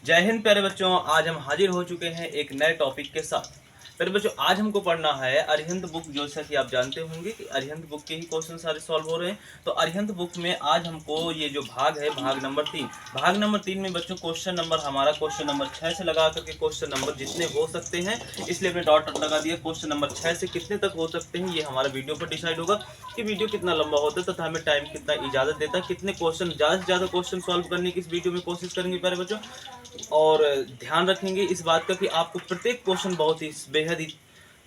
जय हिंद प्यारे बच्चों, आज हम हाजिर हो चुके हैं एक नए टॉपिक के साथ। प्यारे बच्चों, आज हमको पढ़ना है अरिहंत बुक। जैसा कि आप जानते होंगे कि अरिहंत बुक के ही क्वेश्चन सारे सॉल्व हो रहे हैं। तो अरिहंत बुक में आज हमको ये जो भाग है, भाग नंबर तीन में बच्चों क्वेश्चन नंबर हमारा क्वेश्चन नंबर 6 से लगा करके क्वेश्चन नंबर जितने हो सकते हैं, इसलिए हमने डॉट लगा दिया। क्वेश्चन नंबर 6 से कितने तक हो सकते हैं ये हमारा वीडियो पर डिसाइड होगा कि वीडियो कितना लंबा होता है तथा हमें टाइम कितना इजाजत देता है, कितने क्वेश्चन ज़्यादा से ज़्यादा क्वेश्चन सॉल्व करने की इस वीडियो में कोशिश करेंगे प्यारे बच्चों। और ध्यान रखेंगे इस बात का कि आपको प्रत्येक क्वेश्चन बहुत ही बेहद ही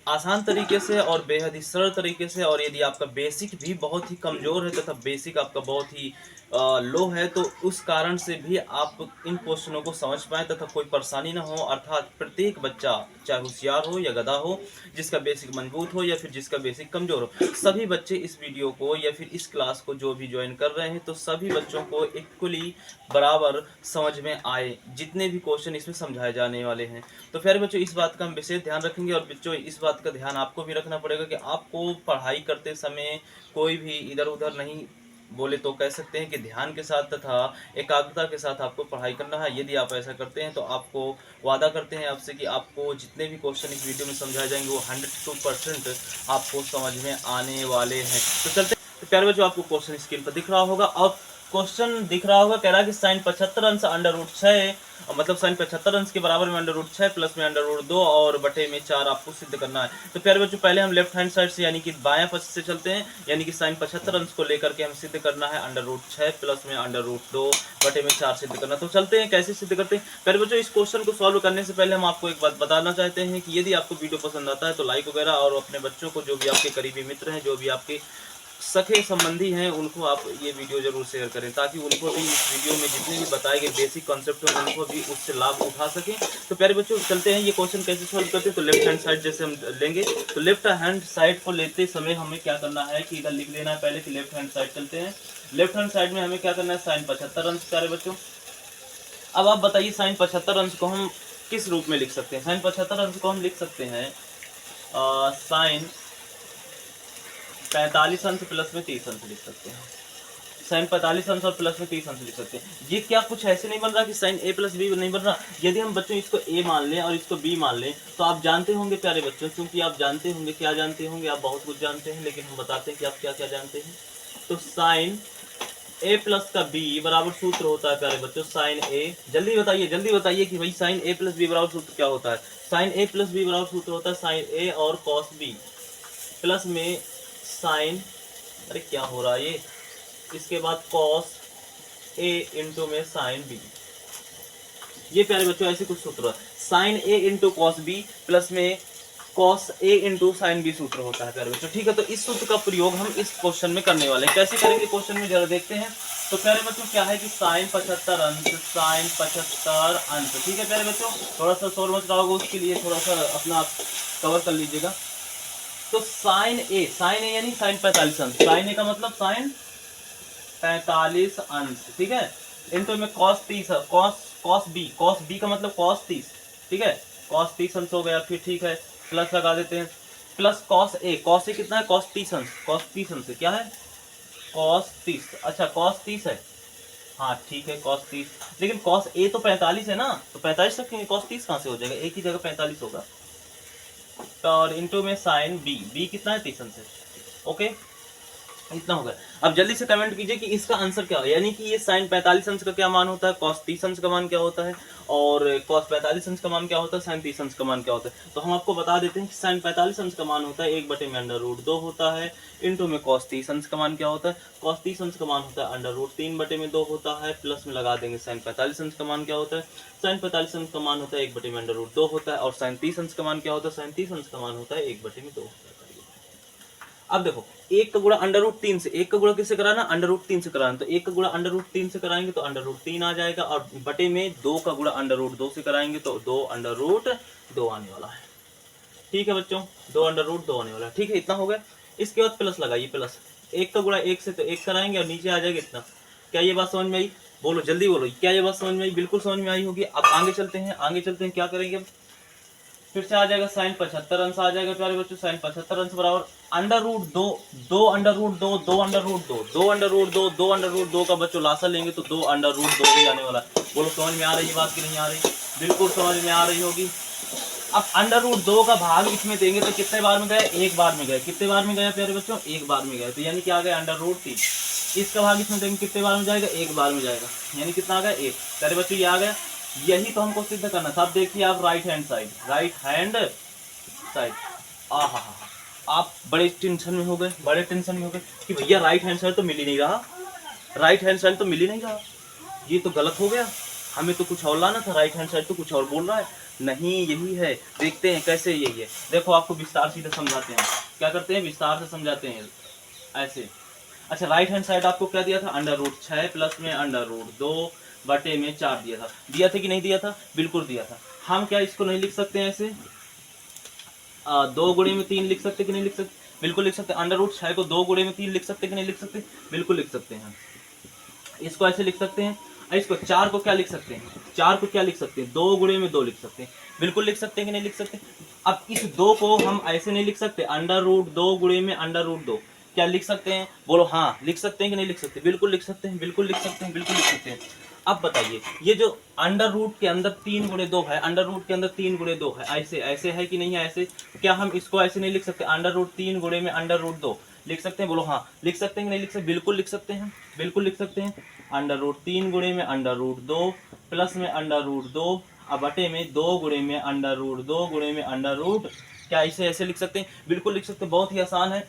आसान तरीके से और बेहद ही सरल तरीके से, और यदि आपका बेसिक भी बहुत ही कमज़ोर है तथा बेसिक आपका बहुत ही लो है तो उस कारण से भी आप इन क्वेश्चनों को समझ पाएँ तथा कोई परेशानी ना हो। अर्थात प्रत्येक बच्चा, चाहे होशियार हो या गधा हो, जिसका बेसिक मजबूत हो या फिर जिसका बेसिक कमज़ोर हो, सभी बच्चे इस वीडियो को या फिर इस क्लास को जो भी ज्वाइन कर रहे हैं तो सभी बच्चों को इक्वली बराबर समझ में आए जितने भी क्वेश्चन इसमें समझाए जाने वाले हैं। तो फिर बच्चों इस बात का हम विशेष ध्यान रखेंगे, और बच्चों इस बात का ध्यान आपको भी रखना पड़ेगा कि आपको पढ़ाई करते समय कोई भी इधर उधर नहीं, बोले तो कह सकते हैं कि ध्यान के साथ तथा एकाग्रता के साथ आपको पढ़ाई करना है। यदि आप ऐसा करते हैं तो आपको वादा करते हैं आपसे कि आपको जितने भी क्वेश्चन इस वीडियो में समझाए जाएंगे वो 102% आपको समझ में आने वाले हैं। तो चलते हैं। तो प्यारे बच्चों, आपको क्वेश्चन स्क्रीन पर दिख रहा होगा, और क्वेश्चन दिख रहा होगा, कह रहा है कि साइन 75 अंश अंडर रूट 6, मतलब साइन 75 अंश के बराबर में अंडर रूट 6 प्लस में अंडर रूट 2 और बटे में 4 आपको सिद्ध करना है। तो प्यारे बच्चों, पहले हम लेफ्ट हैंड साइड से यानी कि बायां पक्ष से चलते हैं, यानी कि साइन 75 अंश को लेकर के हम सिद्ध करना है अंडर रूट 6 प्लस में अंडर रूट 2 बटे में 4 सिद्ध करना। तो चलते हैं कैसे सिद्ध करते हैं। प्यारे बच्चों, इस क्वेश्चन को सॉल्व करने से पहले हम आपको एक बात बताना चाहते हैं कि यदि आपको वीडियो पसंद आता है तो लाइक वगैरह, और अपने बच्चों को, जो भी आपके करीबी मित्र हैं, जो भी आपके सखे संबंधी हैं, उनको आप ये वीडियो जरूर शेयर करें ताकि उनको भी इस वीडियो में जितने भी बताए गए बेसिक कॉन्सेप्ट हैं उनको भी उससे लाभ उठा सकें। तो प्यारे बच्चों, चलते हैं ये क्वेश्चन कैसे सॉल्व करते हैं। तो लेफ्ट हैंड साइड जैसे हम लेंगे, तो लेफ्ट हैंड साइड को लेते समय हमें क्या करना है कि इधर लिख लेना है पहले कि लेफ्ट हैंड साइड चलते हैं। लेफ्ट हैंड साइड में हमें क्या करना है, साइन 75 अंश। प्यारे बच्चों, अब आप बताइए साइन 75 अंश को हम किस रूप में लिख सकते हैं। साइन 75 अंश को हम लिख सकते हैं साइन 45 अंश प्लस में 30 अंश लिख सकते हैं। साइन 45 अंश और प्लस में 30 अंश लिख सकते हैं। ये क्या कुछ ऐसे नहीं बन रहा कि साइन ए प्लस बी नहीं बन रहा। यदि हम बच्चों इसको ए मान लें और इसको बी मान लें तो आप जानते होंगे प्यारे बच्चों, क्योंकि आप जानते होंगे, क्या जानते होंगे, आप बहुत कुछ जानते हैं, लेकिन हम बताते हैं कि आप क्या क्या जानते हैं। तो साइन ए प्लस का बी बराबर सूत्र होता है प्यारे बच्चों साइन ए। जल्दी बताइए कि भाई साइन ए प्लस बी बराबर सूत्र क्या होता है। साइन ए प्लस बी बराबर सूत्र होता है साइन ए और कॉस बी प्लस में साइन, अरे क्या हो रहा है ये, इसके बाद कॉस ए इंटू में साइन बी। ये प्यारे बच्चों ऐसे कुछ सूत्र है। Sign A into cos B plus में cos A into sine B सूत्र होता है प्यारे बच्चों। ठीक है, तो इस सूत्र का प्रयोग हम इस क्वेश्चन में करने वाले हैं। कैसे करेंगे क्वेश्चन में जरा देखते हैं। तो प्यारे बच्चों क्या है कि साइन 75 अंश, साइन 75 अंश। ठीक है प्यारे बच्चों, थोड़ा सा शोर मच रहा होगा, उसके लिए थोड़ा सा अपना कवर कर लीजिएगा। तो साइन ए यानी साइन 45 अंश, साइन ए का मतलब साइन 45 अंश। ठीक है, इनटू में कॉस 30, कॉस बी का मतलब कॉस 30। ठीक है, कॉस 30 अंश हो गया। फिर ठीक है, प्लस लगा देते हैं, प्लस कॉस ए कितना है, कॉस 30 अंश। कॉस 30 अंश क्या है, कॉस 30। अच्छा कॉस 30 है, हाँ ठीक है कॉस 30, लेकिन कॉस ए तो 45 है ना, तो 45 रखेंगे, कॉस 30 कहाँ से हो जाएगा, एक ही जगह 45 होगा। और इंटू में साइन बी कितना है, 30 अंश है। ओके, इतना हो गया। अब जल्दी से कमेंट कीजिए कि इसका आंसर क्या है, यानी कि ये साइन 45 अंश का क्या मान होता है, कॉस 30 अंश का मान क्या होता है, और कॉस 45 अंश का मान क्या होता है, साइन 30 अंश का मान क्या होता है। तो हम आपको बता देते हैं कि साइन 45 अंश का मान होता है 1 बटे में अंडर रूट 2 होता है, इंटू में कॉस 30 अंश का मान क्या होता है, कॉस 30 अंश का मान होता है अंडर रूट 3 बटे में 2 होता है, प्लस में लगा देंगे साइन 45 अंश का मान क्या होता है, साइन 45 अंश का मान होता है 1 बटे में अंडर रूट 2 होता है, और साइन 30 अंश का मान क्या होता है, साइन 30 अंश का मान होता है 1 बटे में 2 होता है। अब देखो, एक का गुणा अंडर रूट 3 से, एक का गुणा किससे कराना, अंडर रूट 3 से कराना, तो एक का गुणा अंडर रूट 3 से कराएंगे तो अंडर रूट 3 आ जाएगा, और बटे में 2 का गुणा अंडर रूट 2 से कराएंगे तो 2 अंडर रूट 2 आने वाला है। ठीक है बच्चों, 2 अंडर रूट 2 आने वाला है। ठीक है, इतना हो गया। इसके बाद प्लस लगाइए, प्लस एक का गुणा एक से तो एक कराएंगे और नीचे आ जाएगा इतना। क्या ये बात समझ में आई, बोलो जल्दी बोलो, क्या ये बात समझ में आई, बिल्कुल समझ में आई होगी। अब आगे चलते हैं, क्या करेंगे। फिर से आ जाएगा साइन 75 अंश आ जाएगा प्यारे बच्चों, साइन 75 अंश बराबर अंडर रूट दो, दो अंडर रूट दो, दो अंडर रूट दो, दो अंडर रूट दो, दो अंडर रूट दो का बच्चों लासा लेंगे तो दो अंडर रूट दो ही आने वाला है। बोलो समझ में आ रही है बात की नहीं आ रही? बिल्कुल समझ में आ रही होगी। अब अंडर रूट दो का भाग इसमें देंगे तो कितने बार में गए? एक बार में गए। कितने बार में गए प्यारे बच्चों? एक बार में गए, तो यानी क्या आ गया? Under root 3। इसका भाग इसमें देंगे कितने बार में जाएगा? एक बार में जाएगा, यानी कितना आ गया? एक। प्यारे बच्चों ये आ गया, यही तो हमको सिद्ध करना था। अब देखिए आप right hand side, right hand side, आहा आप बड़े टेंशन में हो गए, बड़े टेंशन में हो गए कि भैया राइट हैंड साइड तो मिल ही नहीं रहा, राइट हैंड साइड तो मिल ही नहीं रहा, ये तो गलत हो गया, हमें तो कुछ और लाना था, राइट हैंड साइड तो कुछ और बोल रहा है। नहीं यही है, देखते हैं कैसे यही है। देखो आपको विस्तार सीधे समझाते हैं, क्या करते हैं? विस्तार से समझाते हैं ऐसे। अच्छा राइट हैंड साइड आपको क्या दिया था? अंडर रूट 6 प्लस में अंडर रूट 2 बटे में 4 दिया था। दिया था कि नहीं दिया था? बिल्कुल दिया था। हम क्या इसको नहीं लिख सकते हैं ऐसे? 2 गुणे में 3 लिख सकते कि नहीं लिख सकते? बिल्कुल लिख सकते। अंडर रूट 6 को 2 गुणे में 3 लिख सकते कि नहीं लिख सकते? बिल्कुल लिख सकते हैं। इसको ऐसे लिख सकते हैं। इसको 4 को क्या लिख सकते हैं? 4 को क्या लिख सकते हैं? 2 गुणे में 2 लिख सकते हैं। बिल्कुल लिख सकते हैं कि नहीं लिख सकते? अब इस 2 को हम ऐसे नहीं लिख सकते, अंडर रूट 2 गुणे में अंडर रूट 2। क्या लिख सकते हैं? बोलो हाँ, लिख सकते हैं कि नहीं लिख सकते? बिल्कुल लिख सकते हैं, बिल्कुल लिख सकते हैं, बिल्कुल लिख सकते हैं। अब बताइए, ये जो अंडर रूट के अंदर 3 गुणे 2 है, अंडर रूट के अंदर 3 गुणे 2 है, ऐसे ऐसे है कि नहीं है ऐसे? क्या हम इसको ऐसे नहीं लिख सकते? अंडर रूट 3 गुणे में अंडर रूट 2 लिख सकते हैं? बोलो हाँ, लिख सकते हैं कि नहीं लिख सकते? बिल्कुल लिख सकते हैं, बिल्कुल लिख सकते हैं। अंडर रूट 3 गुणे में अंडर रूट 2 प्लस में अंडर रूट 2 अब बटे में 2 गुणे में अंडर रूट 2 गुणे में अंडर रूट, क्या इसे ऐसे लिख सकते हैं? बिल्कुल लिख सकते हैं, बहुत ही आसान है।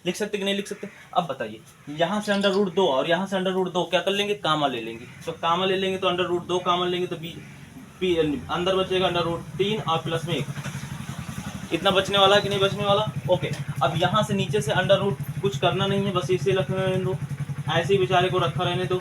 लिख सकते कि नहीं लिख सकते? अब बताइए, यहाँ से अंडर रूट 2 और यहाँ से अंडर रूट 2 क्या कर लेंगे? कामा ले लेंगे। तो कामा ले लेंगे तो अंडर रूट 2 कामा लेंगे तो बी अंदर बचेगा अंडर रूट 3 और प्लस में 1। इतना बचने वाला है कि नहीं बचने वाला? ओके। अब यहाँ से नीचे से अंडर रूट कुछ करना नहीं है, बस इसे रखने रहने दो, ऐसे ही बेचारे को रखा रहने दो।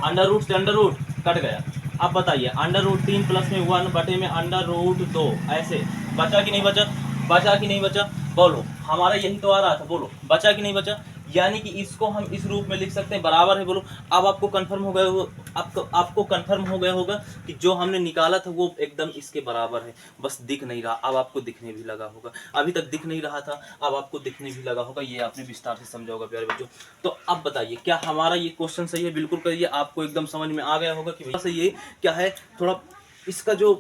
अंडर रूट से अंडर रूट कट गया। अब बताइए, अंडर रूट 3 प्लस में 1 बटे में अंडर रूट 2, ऐसे बचा कि नहीं बचा? बचा कि नहीं बचा? बोलो, हमारा यही तो आ रहा था, बोलो बचा कि नहीं बचा? यानी कि इसको हम इस रूप में लिख सकते हैं, बराबर है। बोलो अब आपको कंफर्म हो गया हो, आपको कंफर्म हो गया होगा कि जो हमने निकाला था वो एकदम इसके बराबर है, बस दिख नहीं रहा, अब आपको दिखने भी लगा होगा। अभी तक दिख नहीं रहा था, अब आपको दिखने भी लगा होगा। ये आपने विस्तार से समझा होगा प्यारे बच्चों। तो अब बताइए, क्या हमारा ये क्वेश्चन सही है? बिल्कुल करिए, आपको एकदम समझ में आ गया होगा कि भैया सही है क्या है। थोड़ा इसका जो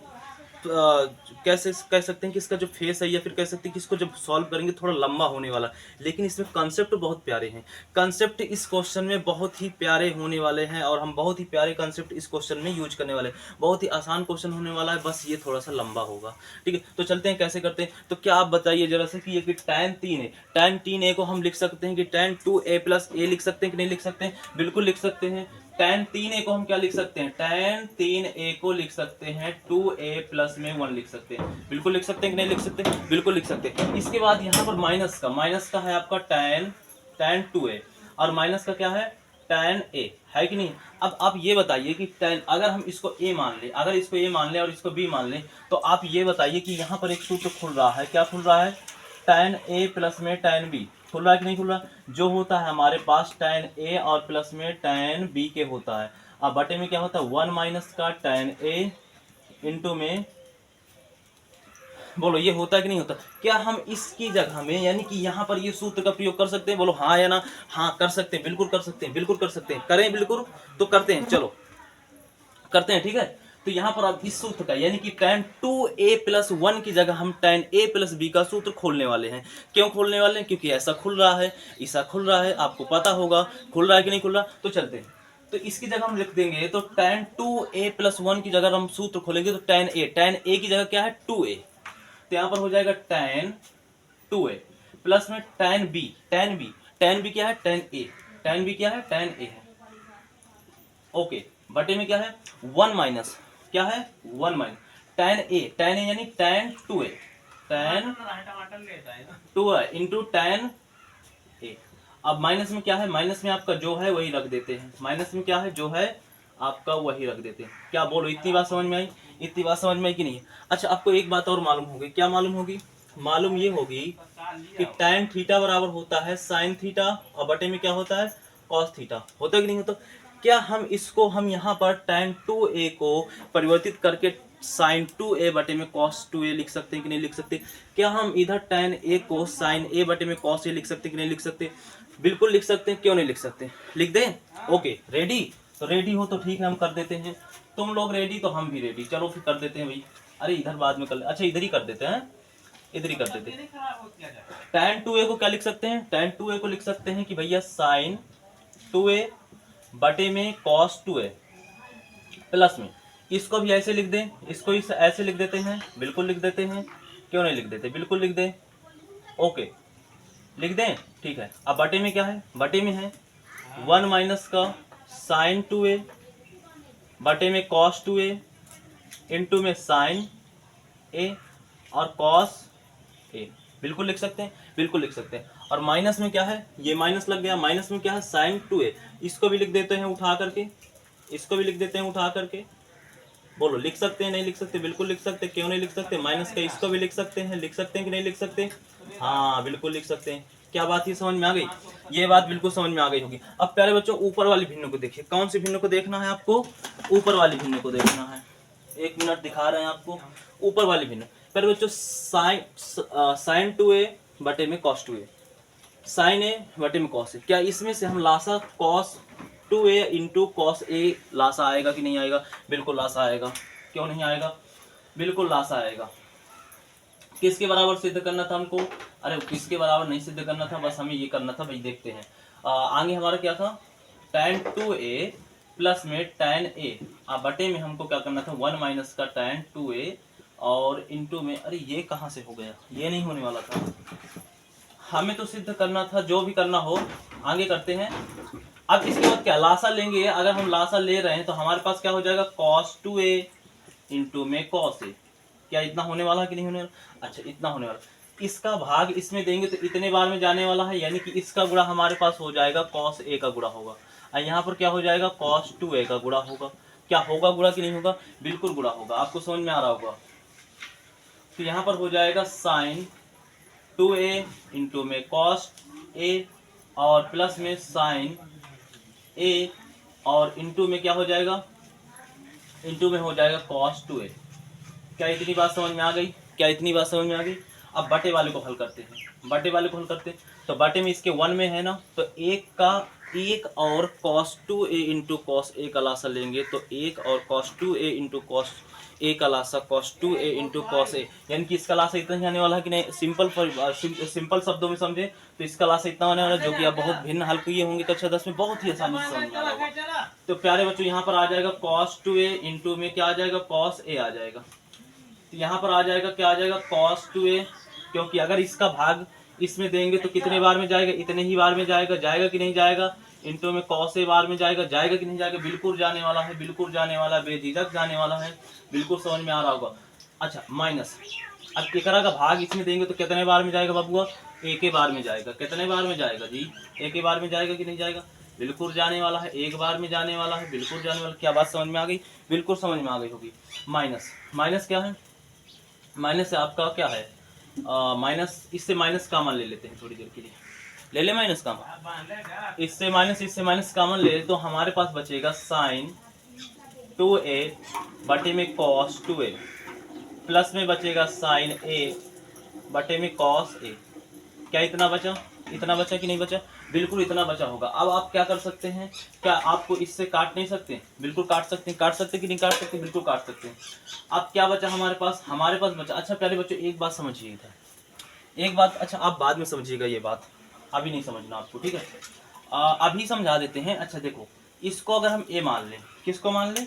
कैसे कह सकते हैं कि इसका जो फेस है, या फिर कह सकते हैं कि इसको जब सॉल्व करेंगे थोड़ा लंबा होने वाला, लेकिन इसमें कंसेप्ट बहुत प्यारे हैं। कंसेप्ट इस क्वेश्चन में बहुत ही प्यारे होने वाले हैं और हम बहुत ही प्यारे कंसेप्ट इस क्वेश्चन में यूज करने वाले हैं। बहुत ही आसान क्वेश्चन होने वाला है, बस ये थोड़ा सा लंबा होगा। ठीक है, तो चलते हैं कैसे करते हैं। तो क्या आप बताइए जरा से कि ये कि tan 3 है, tan 3a को हम लिख सकते हैं कि tan 2a प्लस a लिख सकते हैं कि नहीं लिख सकते हैं? बिल्कुल लिख सकते हैं। tan 3a को हम क्या लिख सकते हैं? tan 3a को लिख सकते हैं 2a प्लस में 1 लिख सकते हैं। बिल्कुल लिख सकते हैं कि नहीं लिख सकते? बिल्कुल लिख सकते हैं। इसके बाद यहाँ पर माइनस का है आपका tan 2a और माइनस का क्या है? tan a है कि नहीं? अब आप ये बताइए कि tan, अगर हम इसको a मान लें, अगर इसको a मान लें और इसको b मान लें, तो आप ये बताइए कि यहाँ पर एक सूत्र खुल रहा है। क्या खुल रहा है? tan a प्लस में tan b खुल रहा है कि नहीं खुल रहा? जो होता है हमारे पास tan a और प्लस में tan b के होता है। अब बटे में क्या होता है? 1 माइनस का tan a इंटू में, बोलो ये होता है कि नहीं होता? क्या हम इसकी जगह में यानी कि यहाँ पर ये सूत्र का प्रयोग कर सकते हैं? बोलो हाँ या ना? हाँ कर सकते हैं, बिल्कुल कर सकते हैं, बिल्कुल कर सकते हैं। करें बिल्कुल, तो करते हैं, चलो करते हैं। ठीक है, तो यहाँ पर आप इस सूत्र का यानी कि tan 2a प्लस 1 की जगह हम tan a प्लस b का सूत्र खोलने वाले हैं। क्यों खोलने वाले हैं? क्योंकि ऐसा खुल रहा है, ऐसा खुल रहा है, आपको पता होगा खुल रहा है कि नहीं खुल रहा। तो चलते हैं, तो इसकी जगह हम लिख देंगे, तो tan 2a प्लस 1 की जगह हम सूत्र खोलेंगे तो tan a की जगह क्या है? 2a, तो यहाँ पर हो जाएगा tan 2a प्लस में tan b क्या है? tan b क्या है? tan a है। ओके, बटे में क्या है? 1 माइनस, क्या है? 1 माइनस tan a यानी tan 2a, tan 2a into tan a। अब माइनस में क्या है? माइनस में आपका जो है वही रख देते हैं, माइनस में क्या है? जो है आपका वही रख देते हैं। क्या बोलो, इतनी बात समझ में आई? इतनी बात समझ में आई कि नहीं? अच्छा, आपको एक बात और मालूम होगी। क्या मालूम होगी? मालूम ये होगी कि tan थीटा बराबर होता है sin थीटा और बटे में क्या होता है? cos theta. होता है कि नहीं होता? क्या हम इसको हम यहाँ पर tan 2a को परिवर्तित करके साइन 2a बटे में कॉस 2a लिख सकते हैं कि नहीं लिख सकते? क्या हम इधर tan a को साइन a बटे में कॉस a लिख सकते हैं कि नहीं लिख सकते? बिल्कुल लिख सकते हैं, क्यों नहीं लिख सकते? लिख दें? Okay, ready? तो रेडी हो तो ठीक है, हम कर देते हैं। तुम लोग रेडी तो हम भी रेडी, चलो फिर कर देते हैं भाई। अरे इधर बाद में कर, अच्छा इधर ही कर देते हैं, इधर ही कर देते हैं। tan 2a को क्या लिख सकते हैं? tan 2a को लिख सकते हैं कि भैया साइन 2a बटे में कॉस 2a प्लस में, इसको भी ऐसे लिख दें, इसको ऐसे लिख देते हैं, बिल्कुल लिख देते हैं, क्यों नहीं लिख देते? बिल्कुल लिख दें। ओके, लिख दें, ठीक है। अब बटे में क्या है? बटे में है 1 माइनस का साइन 2a बटे में कॉस 2a इंटू में साइन a और कॉस a, बिल्कुल लिख सकते हैं, बिल्कुल लिख सकते हैं। और माइनस में क्या है? ये माइनस लग गया, माइनस में क्या है? साइन 2a, इसको भी लिख देते हैं उठा करके, इसको भी लिख देते हैं उठा करके। बोलो लिख सकते हैं नहीं लिख सकते? बिल्कुल लिख सकते हैं, क्यों नहीं लिख सकते? माइनस का इसको भी लिख सकते हैं, लिख सकते हैं कि नहीं लिख सकते? हाँ बिल्कुल लिख सकते हैं। क्या बात ये समझ में आ गई? ये बात बिल्कुल समझ में आ गई होगी। अब प्यारे बच्चों ऊपर वाली भिन्न को देखिए, कौन सी भिन्न को देखना है आपको? ऊपर वाली भिन्न को देखना है। 1 मिनट दिखा रहे हैं आपको, ऊपर वाली भिन्न। प्यारे बच्चों साइन 2a बटे में कॉस 2a, साइन a बटे में कॉस a, क्या इसमें से हम लासा cos 2a into cos a लासा आएगा कि नहीं आएगा? बिल्कुल लासा आएगा, क्यों नहीं आएगा? बिल्कुल लासा आएगा। किसके बराबर सिद्ध करना था हमको? अरे किसके बराबर नहीं सिद्ध करना था, बस हमें ये करना था भाई। देखते हैं आगे हमारा क्या था? tan 2a प्लस में tan a, बटे में हमको क्या करना था? 1 माइनस का tan 2a और इंटू में, अरे ये कहाँ से हो गया? ये नहीं होने वाला था, हमें तो सिद्ध करना था। जो भी करना हो आगे करते हैं। अब इसके बाद क्या? लासा लेंगे। अगर हम लासा ले रहे हैं तो हमारे पास क्या हो जाएगा? cos 2a इंटू में cos a। क्या इतना होने वाला है कि नहीं होने वाला? अच्छा इतना होने वाला। इसका भाग इसमें देंगे तो इतने बार में जाने वाला है, यानी कि इसका गुणा हमारे पास हो जाएगा cos a का गुणा होगा, और यहाँ पर क्या हो जाएगा? cos 2a का गुणा होगा। क्या होगा गुणा कि नहीं होगा? बिल्कुल गुणा होगा। आपको समझ में आ रहा होगा? तो यहाँ पर हो जाएगा साइन 2a इंटू में cos a और प्लस में साइन a और इंटू में क्या हो जाएगा? इंटू में हो जाएगा cos 2a। क्या इतनी बात समझ में आ गई? क्या इतनी बात समझ में आ गई? अब बटे वाले को हल करते हैं, बटे वाले को हल करते हैं। तो बटे में इसके 1 में है ना, तो एक और cos 2a into cos a का लासा लेंगे तो एक और cos 2a into cos a का लासा cos 2a into cos a, यानी कि इसका लासा इतना ही आने वाला है कि नहीं? सिंपल शब्दों में समझे तो इसका लासा इतना आने वाला है, जो कि आप बहुत भिन्न हल किए होंगे कक्षा 10 में, बहुत ही आसानी से समझ में आ होगा। तो प्यारे बच्चों यहाँ पर आ जाएगा cos 2a इंटू में क्या आ जाएगा? cos a आ जाएगा। तो यहाँ पर आ जाएगा क्या? आ जाएगा cos 2a, क्योंकि अगर इसका भाग इसमें देंगे तो कितने बार में जाएगा? इतने ही बार में जाएगा। जाएगा कि नहीं जाएगा? इंटू में cos a बार में जाएगा। जाएगा कि नहीं जाएगा? बिल्कुल जाने वाला है, बिल्कुल जाने वाला, बेझिझक जाने वाला है। बिल्कुल समझ में आ रहा होगा। अच्छा माइनस, अब एकरा का भाग इसमें देंगे तो कितने बार में जाएगा बाबूआ? एक ही बार में जाएगा। कितने बार में जाएगा जी? एक ही बार में जाएगा कि नहीं जाएगा? बिल्कुल जाने वाला है, एक बार में जाने वाला है, बिल्कुल जाने वाला। क्या बात समझ में आ गई? बिल्कुल समझ में आ गई होगी। माइनस, माइनस क्या है? माइनस आपका क्या है? माइनस, इससे माइनस कॉमन ले लेते हैं थोड़ी देर के लिए, ले ले माइनस कॉमन। इससे माइनस कॉमन ले तो हमारे पास बचेगा साइन 2a बटे में cos 2a प्लस में बचेगा साइन a बटे में cos a। क्या इतना बचा? इतना बचा कि नहीं बचा? बिल्कुल इतना बचा होगा। अब आप क्या कर सकते हैं? क्या आपको इससे काट नहीं सकते? बिल्कुल काट सकते हैं। काट सकते कि नहीं काट सकते? बिल्कुल काट सकते हैं। अब क्या बचा हमारे पास? हमारे पास बचा, अच्छा प्यारे बच्चों एक बात समझिए इधर, एक बात, अच्छा आप बाद में समझिएगा ये बात, अभी नहीं समझना आपको, ठीक है? अभी समझा देते हैं। अच्छा देखो, इसको अगर हम a मान लें, किसको मान लें?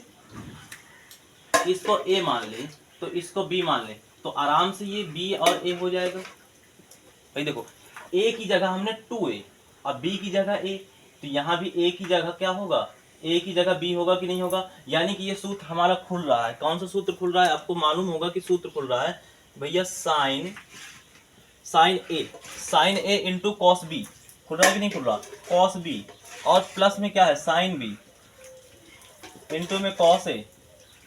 इसको a मान लें, तो इसको b मान लें, तो आराम से ये b और a हो जाएगा। भाई देखो, a की जगह हमने 2a और b की जगह a, तो यहाँ भी a की जगह क्या होगा? a की जगह b होगा कि नहीं होगा? यानी कि ये सूत्र हमारा खुल रहा है। कौन सा सूत्र खुल रहा है? आपको मालूम होगा कि सूत्र खुल रहा है भैया sine a into cos b। खुल रहा है कि नहीं खुल रहा? कॉस b और प्लस में क्या है? साइन b इंटू में कॉस a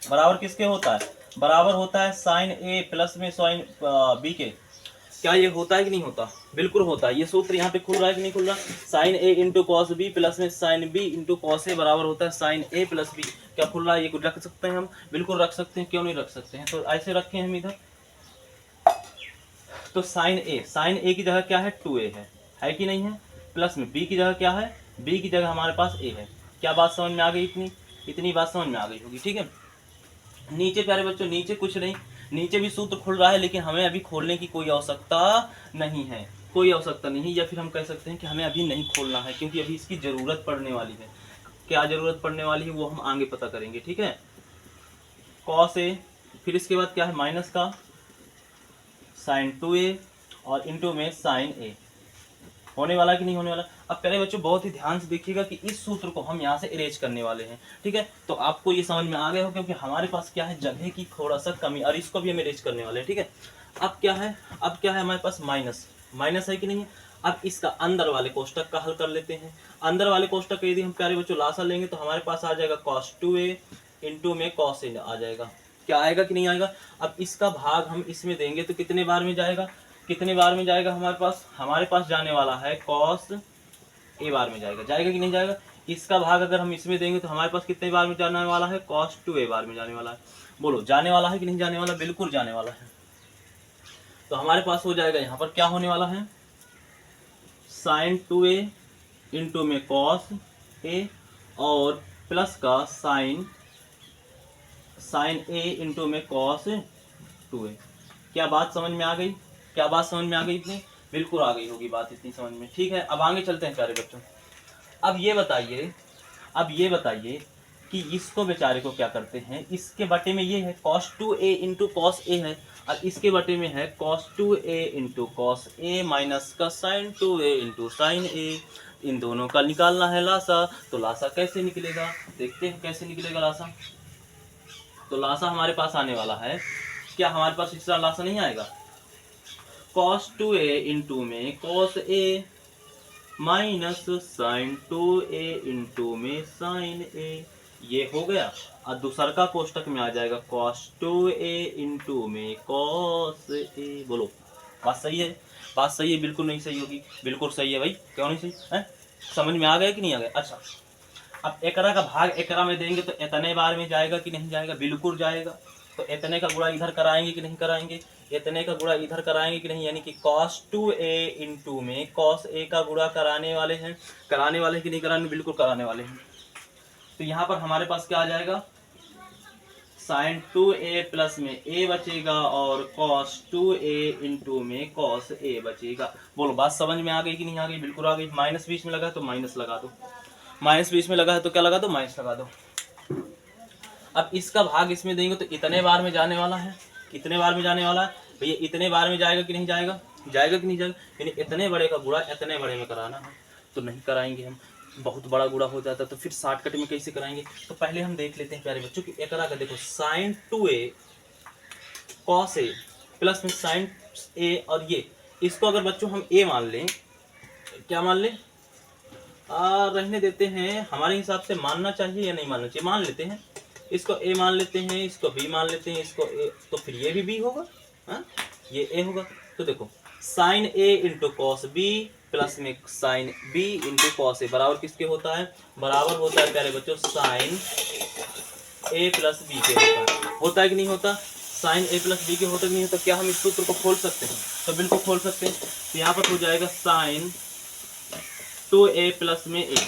बराबर किसके होता है? बराबर होता है साइन a प्लस में साइन b के। क्या ये होता है कि नहीं होता? बिल्कुल होता है। ये सूत्र यहाँ पे खुल रहा है कि नहीं खुल रहा? Sign A into cos B plus में sine B into cos A बराबर होता है साइन ए प्लस बी। क्या खुल रहा है? ये कुछ रख सकते हैं हम, बिल्कुल रख सकते हैं, क्यों नहीं रख सकते हैं? तो ऐसे रखें हम इधर। तो साइन ए की जगह क्या है? 2a है कि नहीं है? प्लस में बी की जगह क्या है? बी की जगह हमारे पास a है। क्या बात समझ में आ गई? इतनी बात समझ में आ गई होगी, ठीक है। नीचे प्यारे बच्चों, नीचे कुछ नहीं, नीचे भी सूत्र खुल रहा है, लेकिन हमें अभी खोलने की कोई आवश्यकता नहीं है, कोई आवश्यकता नहीं है, या फिर हम कह सकते हैं कि हमें अभी नहीं खोलना है, क्योंकि अभी इसकी ज़रूरत पड़ने वाली है। क्या ज़रूरत पड़ने वाली है वो हम आगे पता करेंगे, ठीक है। कॉस ए, फिर इसके बाद क्या है? माइनस का साइन 2a और इंटू में साइन ए। होने वाला कि नहीं होने वाला? अब पहले बच्चों बहुत ही ध्यान से देखिएगा कि इस सूत्र को हम यहाँ से इरेज करने वाले हैं, ठीक है। तो आपको ये समझ में आ गया हो, क्योंकि हमारे पास क्या है? जगह की थोड़ा सा कमी, और इसको भी हम इरेज करने वाले हैं, ठीक है। अब क्या है? हमारे पास माइनस है कि नहीं है? अब इसका अंदर वाले कोष्टक का हल कर लेते हैं। अंदर वाले कोष्टक का यदि हम प्यारे बच्चों लासा लेंगे तो हमारे पास आ जाएगा cos 2a इंटू में cos a आ जाएगा। क्या आएगा कि नहीं आएगा? अब इसका भाग हम इसमें देंगे तो कितने बार में जाएगा? कितने बार में जाएगा? हमारे पास जाने वाला है cos a बार में जाएगा कि नहीं जाएगा? इसका भाग अगर हम इसमें देंगे तो हमारे पास कितने बार में जाने वाला है? cos 2a बार में जाने वाला है। बोलो जाने वाला है कि नहीं जाने वाला? बिल्कुल जाने वाला है। तो हमारे पास हो जाएगा, यहाँ पर क्या होने वाला है? साइन 2a इंटू में cos a और प्लस का साइन a इंटू में cos 2a। क्या बात समझ में आ गई? क्या बात समझ में आ गई? इतनी बिल्कुल आ गई होगी बात, इतनी समझ में, ठीक है। अब आगे चलते हैं प्यारे बच्चों। अब ये बताइए कि इसको बेचारे को क्या करते हैं? इसके बटे में ये है cos 2a into cos a है, और इसके बटे में है cos 2a into cos a minus का sin 2a into sin a। इन दोनों का निकालना है लासा। तो लासा कैसे निकलेगा? देखते हैं कैसे निकलेगा लासा। तो लासा हमारे पास आने वाला है, क्या हमारे पास इस तरह लासा नहीं आएगा? cos 2a इंटू में cos a minus sine 2a into में साइन a। ये हो गया। और दूसर का कोष्टक में आ जाएगा cos 2a इंटू में cos a। बोलो बात सही है? बात सही है? बिल्कुल नहीं सही होगी? बिल्कुल सही है भाई, क्यों नहीं सही है? समझ में आ गया कि नहीं आ गया? अच्छा, अब एकरा का भाग एकरा में देंगे तो इतने बार में जाएगा कि नहीं जाएगा? बिल्कुल जाएगा। तो इतने का गुणा इधर कराएंगे कि नहीं कराएंगे? इतने का गुणा इधर कराएंगे कि नहीं? यानी कि cos 2a इंटू में cos a का गुणा कराने वाले हैं कि नहीं कराने? बिल्कुल कराने वाले हैं। तो यहाँ पर हमारे पास क्या आ जाएगा? साइन 2a प्लस में a बचेगा और cos 2a इंटू में cos a बचेगा। बोलो बात समझ में आ गई कि नहीं आ गई? बिल्कुल आ गई। माइनस बीच में लगा है तो माइनस लगा दो, माइनस बीच में लगा है तो क्या लगा दो? माइनस लगा दो। अब इसका भाग इसमें देंगे तो इतने बार में जाने वाला है। कितने बार में जाने वाला है भैया? इतने बार में जाएगा कि नहीं जाएगा? जाएगा कि नहीं जाएगा? यानी इतने बड़े का गुणा इतने बड़े में कराना है, तो नहीं कराएंगे हम, बहुत बड़ा गुणा हो जाता है। तो फिर शॉर्टकट में कैसे कराएंगे? तो पहले हम देख लेते हैं प्यारे बच्चों कि एकरा का देखो, sine 2a cos a plus में साइन a, और ये इसको अगर बच्चों हम a मान लें, क्या मान लें? रहने देते हैं, हमारे हिसाब से मानना चाहिए या नहीं मानना चाहिए? मान लेते हैं। इसको a मान लेते हैं, इसको b मान लेते हैं, इसको a, तो फिर ये भी b होगा, हाँ ये a होगा। तो देखो sine a into cos b plus में sine b into cos a बराबर किसके होता है? बराबर होता है प्यारे बच्चों साइन a प्लस b के होता है कि नहीं होता? साइन a प्लस b के होता कि नहीं होता? क्या हम इस सूत्र को खोल सकते हैं? तो बिल्कुल खोल सकते हैं। तो यहाँ पर हो जाएगा साइन 2a प्लस में a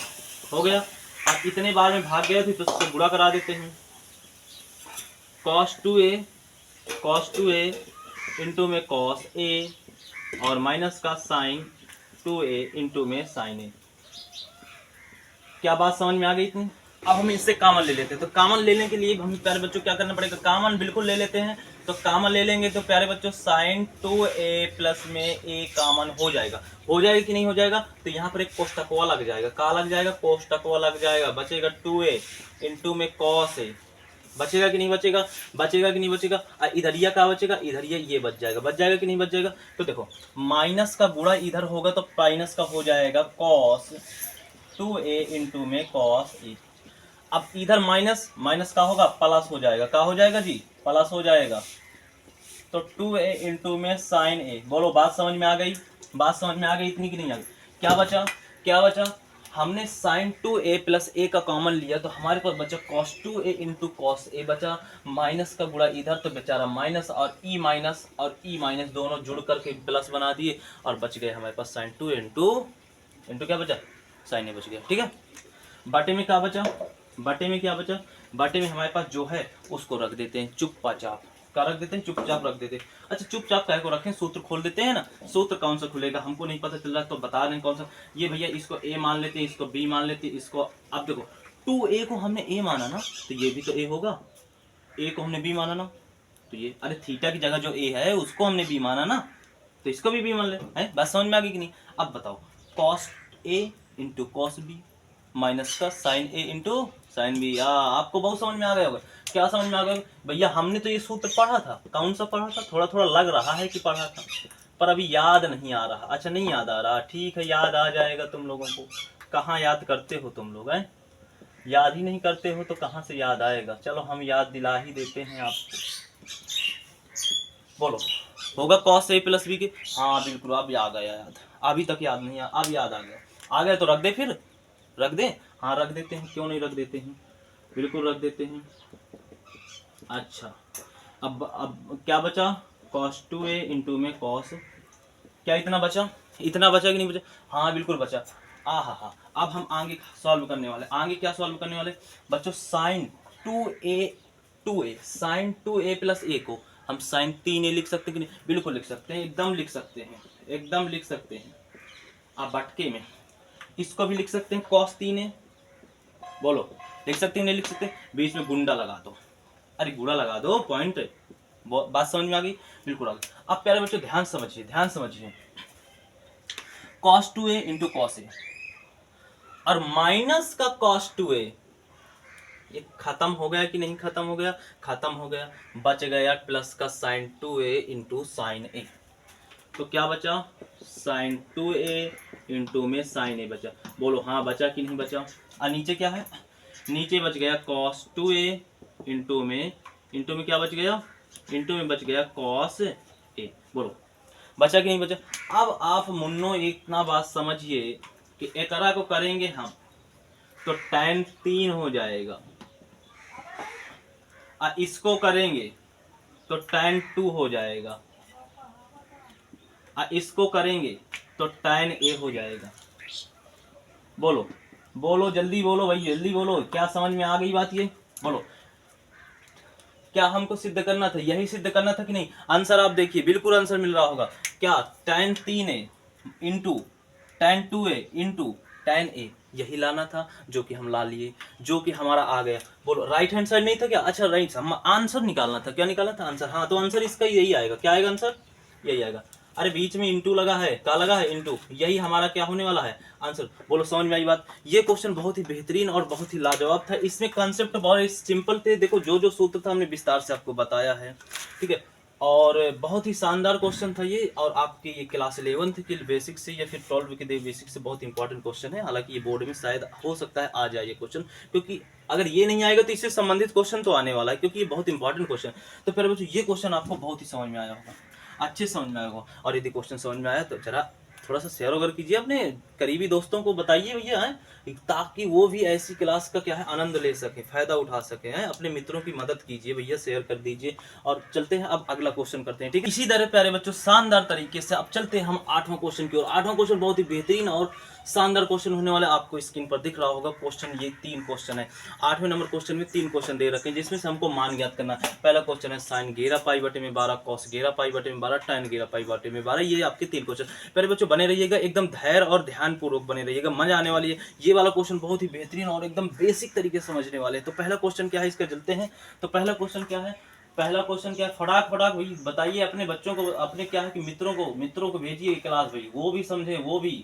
हो गया। अब इतने बार में भाग गया तो उसको गुणा करा देते हैं। cos 2a इंटू में cos a और माइनस का साइन 2a इंटू में साइन a। क्या बात समझ में आ गई इतनी? अब हम इससे कॉमन ले लेते हैं। तो कॉमन लेने के लिए हम प्यारे बच्चों क्या करना पड़ेगा? कॉमन बिल्कुल ले लेते हैं। तो कॉमन ले लेंगे तो प्यारे बच्चों साइन 2a प्लस में a कॉमन हो जाएगा कि नहीं हो जाएगा? तो यहाँ पर एक कोष्टकवा लग जाएगा। क्या लग जाएगा? कोष्टकवा लग जाएगा। बचेगा 2a इंटू में cos a। बचेगा कि नहीं बचेगा? बचेगा कि नहीं बचेगा? इधरिया क्या बचेगा? इधरिया ये बच जाएगा कि नहीं बच जाएगा? तो देखो माइनस का गुणा इधर होगा तो माइनस का हो जाएगा cos 2a इंटू में cos a। अब इधर माइनस का होगा प्लस हो जाएगा। क्या हो जाएगा जी? प्लस हो जाएगा। तो 2a इंटू में साइन ए। बोलो बात समझ में आ गई? बात समझ में आ गई इतनी कि नहीं आ गई? क्या बचा? क्या बचा? हमने साइन 2a प्लस ए का कॉमन लिया तो हमारे पास बचा cos 2a into cos A बचा, माइनस का गुणा इधर तो बेचारा माइनस और ई माइनस दोनों जुड़ करके प्लस बना दिए और बच गए हमारे पास साइन 2 इंटू क्या बचा? साइन ए बच गया। ठीक है, बाटे में क्या बचा? बाटे में क्या बचा? बाटे में हमारे पास जो है उसको रख देते हैं चुपचाप। क्या रख देते हैं? चुपचाप रख देते हैं। अच्छा चुपचाप काय को रखें? सूत्र खोल देते हैं ना। सूत्र कौन सा खुलेगा हमको नहीं पता चल रहा तो बता रहे हैं कौन सा। ये भैया इसको a मान लेते हैं, इसको b मान लेते हैं, इसको अब देखो 2a को हमने a माना ना तो ये भी तो a होगा, a को हमने b माना ना तो ये, अरे थीटा की जगह जो a है उसको हमने b माना ना तो इसको भी b मान ले। है बात समझ में आ गई कि नहीं? अब बताओ cos a into cos B minus का sine A into sine B. आपको बहुत समझ में आ गया होगा। क्या समझ में आ गया भैया? हमने तो ये सूत्र पढ़ा था। कौन सा पढ़ा था? थोड़ा थोड़ा लग रहा है कि पढ़ा था पर अभी याद नहीं आ रहा। अच्छा नहीं याद आ रहा, ठीक है याद आ जाएगा तुम लोगों को। कहाँ याद करते हो तुम लोग? हैं याद ही नहीं करते हो तो कहाँ से याद आएगा? चलो हम याद दिला ही देते हैं आपको। बोलो होगा cos a प्लस बी के? हाँ बिल्कुल अब आ गया याद। अभी तक याद नहीं आया, अब याद आ गया। आ गया तो रख दे, फिर रख दे। हाँ रख देते हैं, क्यों नहीं रख देते हैं, बिल्कुल रख देते हैं। अच्छा अब क्या बचा? cos 2a इंटू में cos, क्या इतना बचा? इतना बचा कि नहीं बचा? हाँ बिल्कुल बचा। हाँ अब हम आगे सॉल्व करने वाले। आगे क्या सॉल्व करने वाले बच्चों? Sign 2a sign 2a plus a को हम साइन 3a लिख सकते हैं कि नहीं? बिल्कुल लिख सकते हैं, एकदम लिख सकते हैं, एकदम लिख सकते हैं। अब बटके में इसको भी लिख सकते हैं cos 3a। बोलो लिख सकते हैं नहीं लिख सकते? बीच में गुंडा लगा दो, अरे गुड़ा लगा दो, पॉइंट। बात समझ में आ गई? बिल्कुल आ गई। अब प्यारे बच्चों ध्यान समझिए, ध्यान समझिए। cos 2a into cos A और माइनस का cos 2a, ये खत्म हो गया कि नहीं खत्म हो गया? खत्म हो गया। बच गया प्लस का साइन 2a इंटू साइन ए। तो क्या बचा? साइन 2a इंटू में साइन ए बचा। बोलो हाँ बचा कि नहीं बचा? और नीचे क्या है? नीचे बच गया cos 2a इंटू में क्या बच गया? इंटू में बच गया cos a। बोलो बचा कि नहीं बचा? अब आप मुन्नो इतना बात समझिए कि एकरा को करेंगे हम तो tan 3 हो जाएगा और इसको करेंगे तो tan 2 हो जाएगा और इसको करेंगे तो tan a हो जाएगा। बोलो बोलो जल्दी बोलो भाई, जल्दी बोलो। क्या समझ में आ गई बात? ये बोलो क्या हमको सिद्ध करना था? यही सिद्ध करना था कि नहीं? आंसर आप देखिए, बिल्कुल आंसर मिल रहा होगा। क्या? tan 3a into tan 2a into tan a, यही लाना था जो कि हम ला लिए, जो कि हमारा आ गया। बोलो राइट हैंड साइड नहीं था क्या? अच्छा राइट, हम आंसर निकालना था। क्या निकालना था? आंसर। हाँ तो आंसर इसका यही आएगा। क्या आएगा आंसर? यही आएगा। अरे बीच में इंटू लगा है, क्या लगा है? इंटू। यही हमारा क्या होने वाला है? आंसर। बोलो समझ में आई बात? ये क्वेश्चन बहुत ही बेहतरीन और बहुत ही लाजवाब था। इसमें कंसेप्ट बहुत सिंपल थे। देखो जो जो सूत्र था हमने विस्तार से आपको बताया है, ठीक है। और बहुत ही शानदार क्वेश्चन था ये। और आपके ये क्लास 11th के बेसिक से या फिर 12 के बेसिक से बहुत इंपॉर्टेंट क्वेश्चन है। हालांकि ये बोर्ड में शायद हो सकता है आ जाए ये क्वेश्चन, क्योंकि अगर ये नहीं आएगा तो इससे संबंधित क्वेश्चन तो आने वाला है, क्योंकि ये बहुत इंपॉर्टेंट क्वेश्चन। तो फिर बच्चों ये क्वेश्चन आपको बहुत ही समझ में आया होगा, अच्छे समझ में आया होगा। और यदि क्वेश्चन समझ में आया तो जरा थोड़ा सा शेयर वगैरह कीजिए, अपने करीबी दोस्तों को बताइए भैया, है ताकि वो भी ऐसी क्लास का क्या है आनंद ले सके, फायदा उठा सके। हैं अपने मित्रों की मदद कीजिए भैया, शेयर कर दीजिए। और चलते हैं अब अगला क्वेश्चन करते हैं, ठीक है। इसी तरह प्यारे बच्चों शानदार तरीके से अब चलते हैं हम 8वां क्वेश्चन की ओर। 8वां क्वेश्चन बहुत ही बेहतरीन और शानदार क्वेश्चन होने वाला है। आपको स्क्रीन पर दिख रहा होगा क्वेश्चन, ये 3 क्वेश्चन है। 8वें नंबर क्वेश्चन में 3 क्वेश्चन दे रखे हैं, जिसमें से हमको मान ज्ञात करना है। पहला क्वेश्चन है साइन 11 पाई बटे में 12 कॉस 11 पाई बटे में 12 tan 11 पाई बटे में 12। ये आपके 3 क्वेश्चन। पहले बच्चों बने रहिएगा, एकदम धैर्य और ध्यान पूर्वक बने रहिएगा, मजा आने वाली है। ये वाला क्वेश्चन बहुत ही बेहतरीन और एकदम बेसिक तरीके से समझने वाले हैं। तो पहला क्वेश्चन क्या है इसका चलते हैं। तो पहला क्वेश्चन क्या है? पहला क्वेश्चन क्या है? फटाक फटाक भाई बताइए अपने बच्चों को, अपने क्या है कि मित्रों को भेजिए क्लास भाई, वो भी समझे, वो भी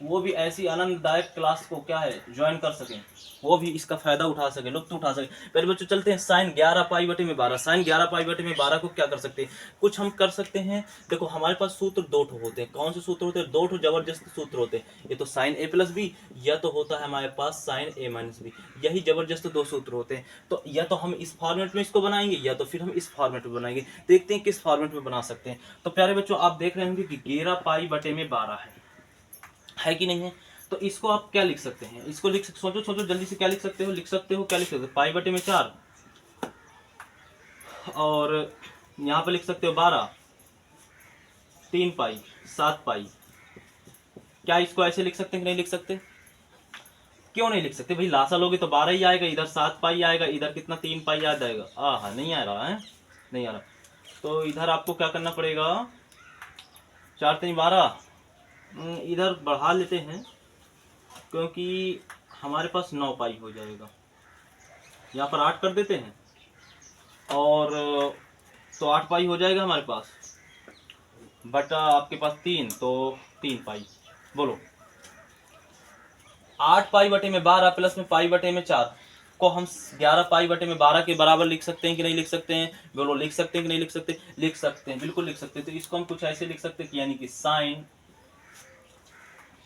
वो भी ऐसी आनंददायक क्लास को क्या है ज्वाइन कर सकें, वो भी इसका फायदा उठा सके, लुत्फ उठा सके। पहले बच्चों चलते हैं साइन 11 पाई बटे में 12। साइन 11 पाई बटे में 12 को क्या कर सकते हैं, कुछ हम कर सकते हैं। देखो हमारे पास सूत्र दो ठो होते हैं। कौन से सूत्र होते हैं, दो ठो जबरदस्त सूत्र होते हैं। ये तो साइन ए प्लस बी, या तो होता है हमारे पास साइन ए माइनस बी। यही जबरदस्त दो सूत्र होते हैं। तो या तो हम इस फॉर्मेट में इसको बनाएंगे, या तो फिर हम इस फॉर्मेट में बनाएंगे। देखते हैं किस फॉर्मेट में बना सकते हैं। तो प्यारे बच्चों आप देख रहे होंगे कि 11 पाई बटे में 12 है कि नहीं है। तो इसको आप क्या लिख सकते हैं, इसको लिख सकते, सोचो सोचो जल्दी से, क्या लिख सकते हो, लिख सकते हो, क्या लिख सकते हो, पाई बटे में 4, और यहाँ पे लिख सकते हो 12, 3 पाई, 7 पाई। क्या इसको ऐसे लिख सकते हैं कि नहीं लिख सकते, क्यों नहीं लिख सकते भाई, लासा लोगे तो 12 ही आएगा, इधर 7 पाई आएगा, इधर कितना 3 पाई आ जाएगा। हाँ नहीं आ रहा है, नहीं आ रहा। तो इधर आपको क्या करना पड़ेगा, 4 3 12, इधर बढ़ा लेते हैं क्योंकि हमारे पास 9 पाई हो जाएगा। यहाँ पर 8 कर देते हैं, और तो 8 पाई हो जाएगा हमारे पास, बटा आपके पास 3, तो 3 पाई। बोलो 8 पाई बटे में 12 प्लस में पाई बटे में 4 को हम 11 पाई बटे में 12 के बराबर लिख सकते हैं कि नहीं लिख सकते हैं। बोलो लिख सकते हैं कि नहीं लिख सकते, लिख सकते हैं, बिल्कुल लिख सकते हैं। तो इसको हम कुछ ऐसे लिख सकते हैं कि यानी कि साइन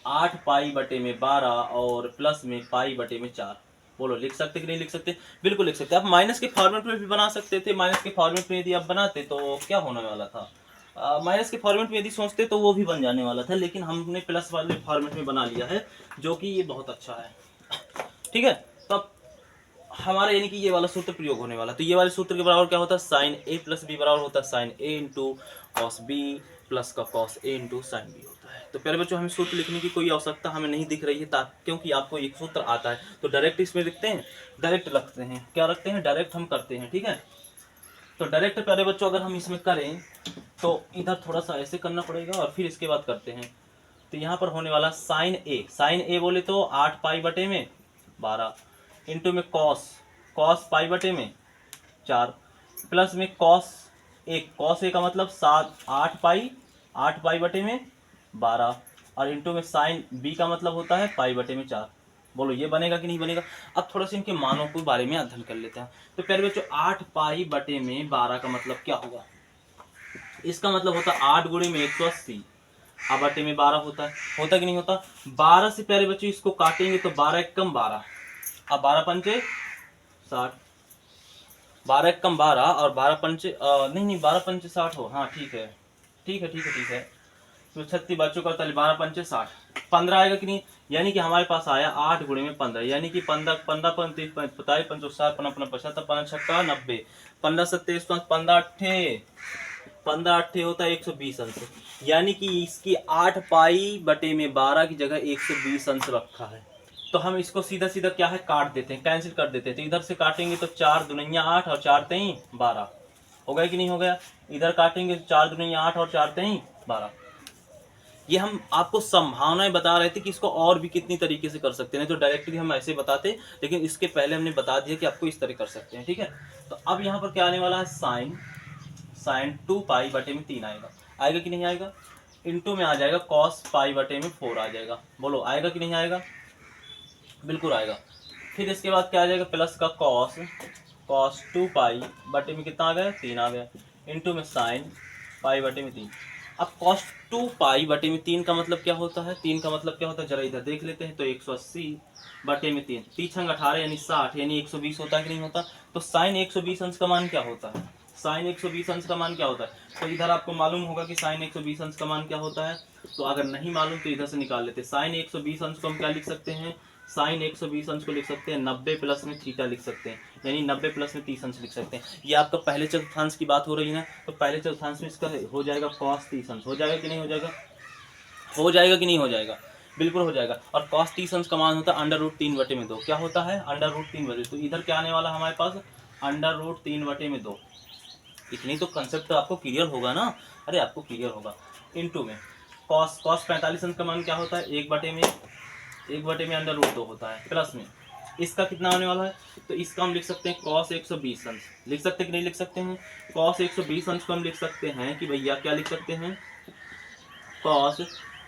8 पाई बटे में 12 और प्लस में पाई बटे में 4। बोलो लिख सकते कि नहीं लिख सकते, बिल्कुल लिख सकते। आप माइनस के फॉर्मेट में भी बना सकते थे। माइनस के फॉर्मेट में यदि आप बनाते तो क्या होने वाला था, माइनस के फॉर्मेट में यदि सोचते तो वो भी बन जाने वाला था, लेकिन हमने प्लस वाले फॉर्मेट में बना लिया है, जो कि ये बहुत अच्छा है। ठीक है, तब हमारा यानी कि ये वाला सूत्र प्रयोग होने वाला। तो ये वाले सूत्र के बराबर क्या होता है, साइन ए प्लस बी बराबर होता है sign A into cos B plus का cos A into sine B होता है। तो प्यारे बच्चों हमें सूत्र लिखने की कोई आवश्यकता हमें नहीं दिख रही है, क्योंकि आपको एक सूत्र आता है। तो डायरेक्ट इसमें लिखते हैं, डायरेक्ट रखते हैं, क्या रखते हैं, डायरेक्ट हम करते हैं। ठीक है, तो डायरेक्ट प्यारे बच्चों अगर हम इसमें करें तो इधर थोड़ा सा ऐसे करना पड़ेगा और फिर इसके बाद करते हैं। तो यहाँ पर होने वाला साइन ए, साइन ए बोले तो 8 पाई बटे में 12 इंटू में कॉस, कॉस पाई बटे में 4 प्लस में कॉस ए का मतलब 8 पाई, 8 पाई बटे में 12 और इंटू में साइन बी का मतलब होता है पाई बटे में 4। बोलो ये बनेगा कि नहीं बनेगा। अब थोड़ा सा इनके मानों के बारे में अध्ययन कर लेते हैं। तो पहले बच्चों 8 पाई बटे में 12 का मतलब क्या होगा, इसका मतलब होता है 8 गुणे में 180 अब बटे में 12 होता कि नहीं होता। 12 से प्यारे बच्चों इसको काटेंगे तो 12 एक कम 12, अब 12 पंचे 60, 12 एक कम 12 और 12 पंचे नहीं 12 पंचे 60 हो, हाँ ठीक है ठीक है ठीक है ठीक है। तो 36 बच्चों का 12 पंचे 60, 15 आएगा कि नहीं। यानी कि हमारे पास आया 8 गुणे में 15, यानी कि 15 15 35 45 55 55 55 15 छक्का 90, 15 27 15 अट्ठे होता है 120 अंश। यानी कि इसकी 8 पाई बटे में 12 की जगह 120 अंश रखा है। तो हम इसको सीधा सीधा क्या है काट देते हैं, कैंसिल कर देते हैं। तो इधर से काटेंगे तो 4 दुनिया 8 और 4 तेई 12 हो गया कि नहीं हो गया। इधर काटेंगे तो 4 दुनिया 8 और 4 तेई 12। ये हम आपको संभावनाएं बता रहे थे कि इसको और भी कितनी तरीके से कर सकते हैं। तो डायरेक्टली हम ऐसे बताते, लेकिन इसके पहले हमने बता दिया कि आपको इस तरह कर सकते हैं। ठीक है, तो अब यहाँ पर क्या आने वाला है, साइन 2 पाई बटे में 3 आएगा कि नहीं आएगा। इंटू में आ जाएगा कॉस पाई बटे में 4 आ जाएगा। बोलो आएगा कि नहीं आएगा, बिल्कुल आएगा। फिर इसके बाद क्या आ जाएगा, प्लस का कॉस 2 पाई बटे में कितना आ गया, 3 आ गया, इंटू में साइन पाई बटे में 3। अब कॉस 2 पाई बटे में 3 का मतलब क्या होता है, 3 का मतलब क्या होता है जरा इधर देख लेते हैं। तो 180 बटे में 3, 3 18 यानी 60 यानी 120 होता है कि नहीं होता। तो साइन 120 अंश का मान क्या होता है, साइन 120 अंश का मान क्या होता है। तो इधर आपको मालूम होगा कि साइन 120 अंश का मान क्या होता है। तो अगर नहीं मालूम तो इधर से निकाल लेते हैं। साइन 120 अंश को हम क्या लिख सकते हैं, साइन 120 अंश को लिख सकते हैं 90 प्लस में थीटा लिख सकते हैं, यानी 90 प्लस में 30 अंश लिख सकते हैं। ये आपका पहले चतुर्थांश की बात हो रही है ना, तो पहले चतुर्थांश में इसका हो जाएगा कॉस 30 अंश। हो जाएगा कि नहीं हो जाएगा, हो जाएगा कि नहीं हो जाएगा, बिल्कुल हो जाएगा। और कॉस 30 अंश का मान होता है अंडर रूट 3 बटे में 2। क्या होता है, अंडर रूट 3 बटे। तो इधर क्या आने वाला हमारे पास, अंडर रूट 3 बटे में 2। इतनी तो कंसेप्ट तो आपको क्लियर होगा ना, अरे आपको क्लियर होगा। इंटू में कॉस 45 अंश का मान क्या होता है, 1 बटे में अंडर रूट 2 होता है, प्लस में इसका कितना आने वाला है। तो इसका हम लिख सकते हैं कॉस 120 अंश। लिख सकते हैं कि नहीं लिख सकते हैं, कॉस 120 अंश को हम लिख सकते हैं कि भैया क्या लिख सकते हैं, कॉस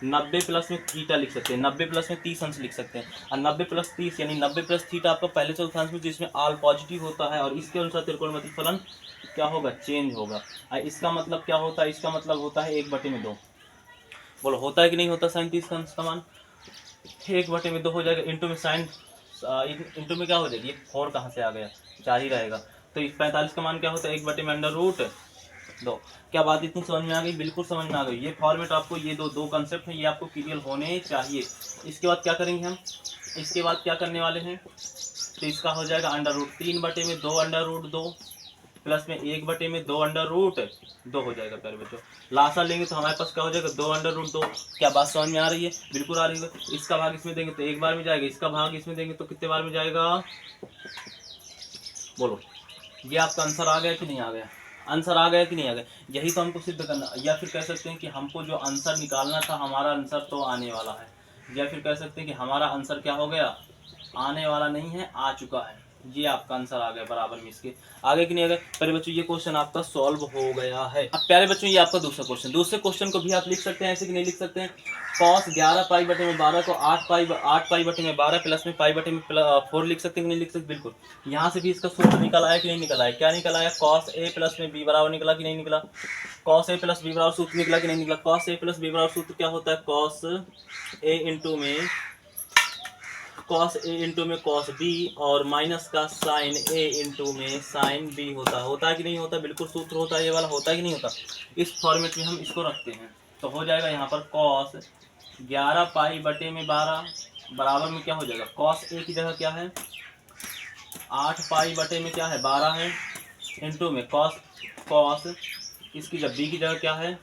90 प्लस में थीटा लिख सकते हैं, 90 प्लस में 30 अंश लिख सकते हैं। और 90 प्लस 30 यानी 90 प्लस थीटा आपका पहले चतुर्थांश में जिसमें आल पॉजिटिव होता है, और इसके अनुसार त्रिकोणमिति फलन क्या होगा, चेंज होगा। और इसका मतलब क्या होता है, इसका मतलब होता है 1/2। बोलो होता है कि नहीं होता साइन 30 का अंश का मान, 1/2 हो जाएगा। इंटू में साइन, इंटू में क्या हो जाएगी, 4 कहाँ से आ गया, 4 ही रहेगा। तो 45 का मान क्या होता है, 1/√2। क्या बात इतनी समझ में आ गई, बिल्कुल समझ में आ गई। ये फॉर्मेट आपको, ये दो कंसेप्ट हैं, ये आपको क्लियर होने चाहिए। इसके बाद क्या करेंगे हम, इसके बाद क्या करने वाले हैं, तो इसका हो जाएगा √3/2 प्लस में 1/2 हो जाएगा प्यारे बच्चों। लासा लेंगे तो हमारे पास क्या हो जाएगा, 2/2। क्या बात समझ में आ रही है, बिल्कुल आ रही है। इसका भाग इसमें देंगे तो एक बार में जाएगा, इसका भाग इसमें देंगे तो कितने बार में जाएगा, बोलो। ये आपका आंसर आ गया कि नहीं आ गया, आंसर आ गया कि नहीं आ गया, यही तो हमको सिद्ध करना। या फिर कह सकते हैं कि हमको जो आंसर निकालना था, हमारा आंसर तो आने वाला है। या फिर कह सकते हैं कि हमारा आंसर क्या हो गया, आने वाला नहीं है, आ चुका है। ये आपका आंसर आ गया बराबर में इसके। आगे कि नहीं आ गया प्यारे बच्चों, ये क्वेश्चन आपका सॉल्व हो गया है। अब प्यारे बच्चों ये आपका दूसरा क्वेश्चन, दूसरे क्वेश्चन को भी आप लिख सकते हैं ऐसे कि नहीं लिख सकते हैं। cos 11π/12 को 8π/12 प्लस में π/4 लिख सकते हैं कि नहीं लिख सकते, बिल्कुल। यहाँ से भी इसका सूत्र निकल आया कि नहीं निकल आया, क्या निकल आया, cos a प्लस में b बराबर निकला कि नहीं निकला, cos a प्लस b बराबर सूत्र निकला कि नहीं निकला। cos a प्लस b बराबर सूत्र क्या होता है, cos a इंटू में cos b और माइनस का sin a इंटू में sin b होता है कि नहीं होता, बिल्कुल सूत्र होता है ये वाला, होता है कि नहीं होता। इस फॉर्मेट में हम इसको रखते हैं तो हो जाएगा यहाँ पर cos 11π/12 बराबर में क्या हो जाएगा, cos a की जगह क्या है, 8π क्या है, 12 है, इंटू में cos इसकी जब b की जगह क्या है,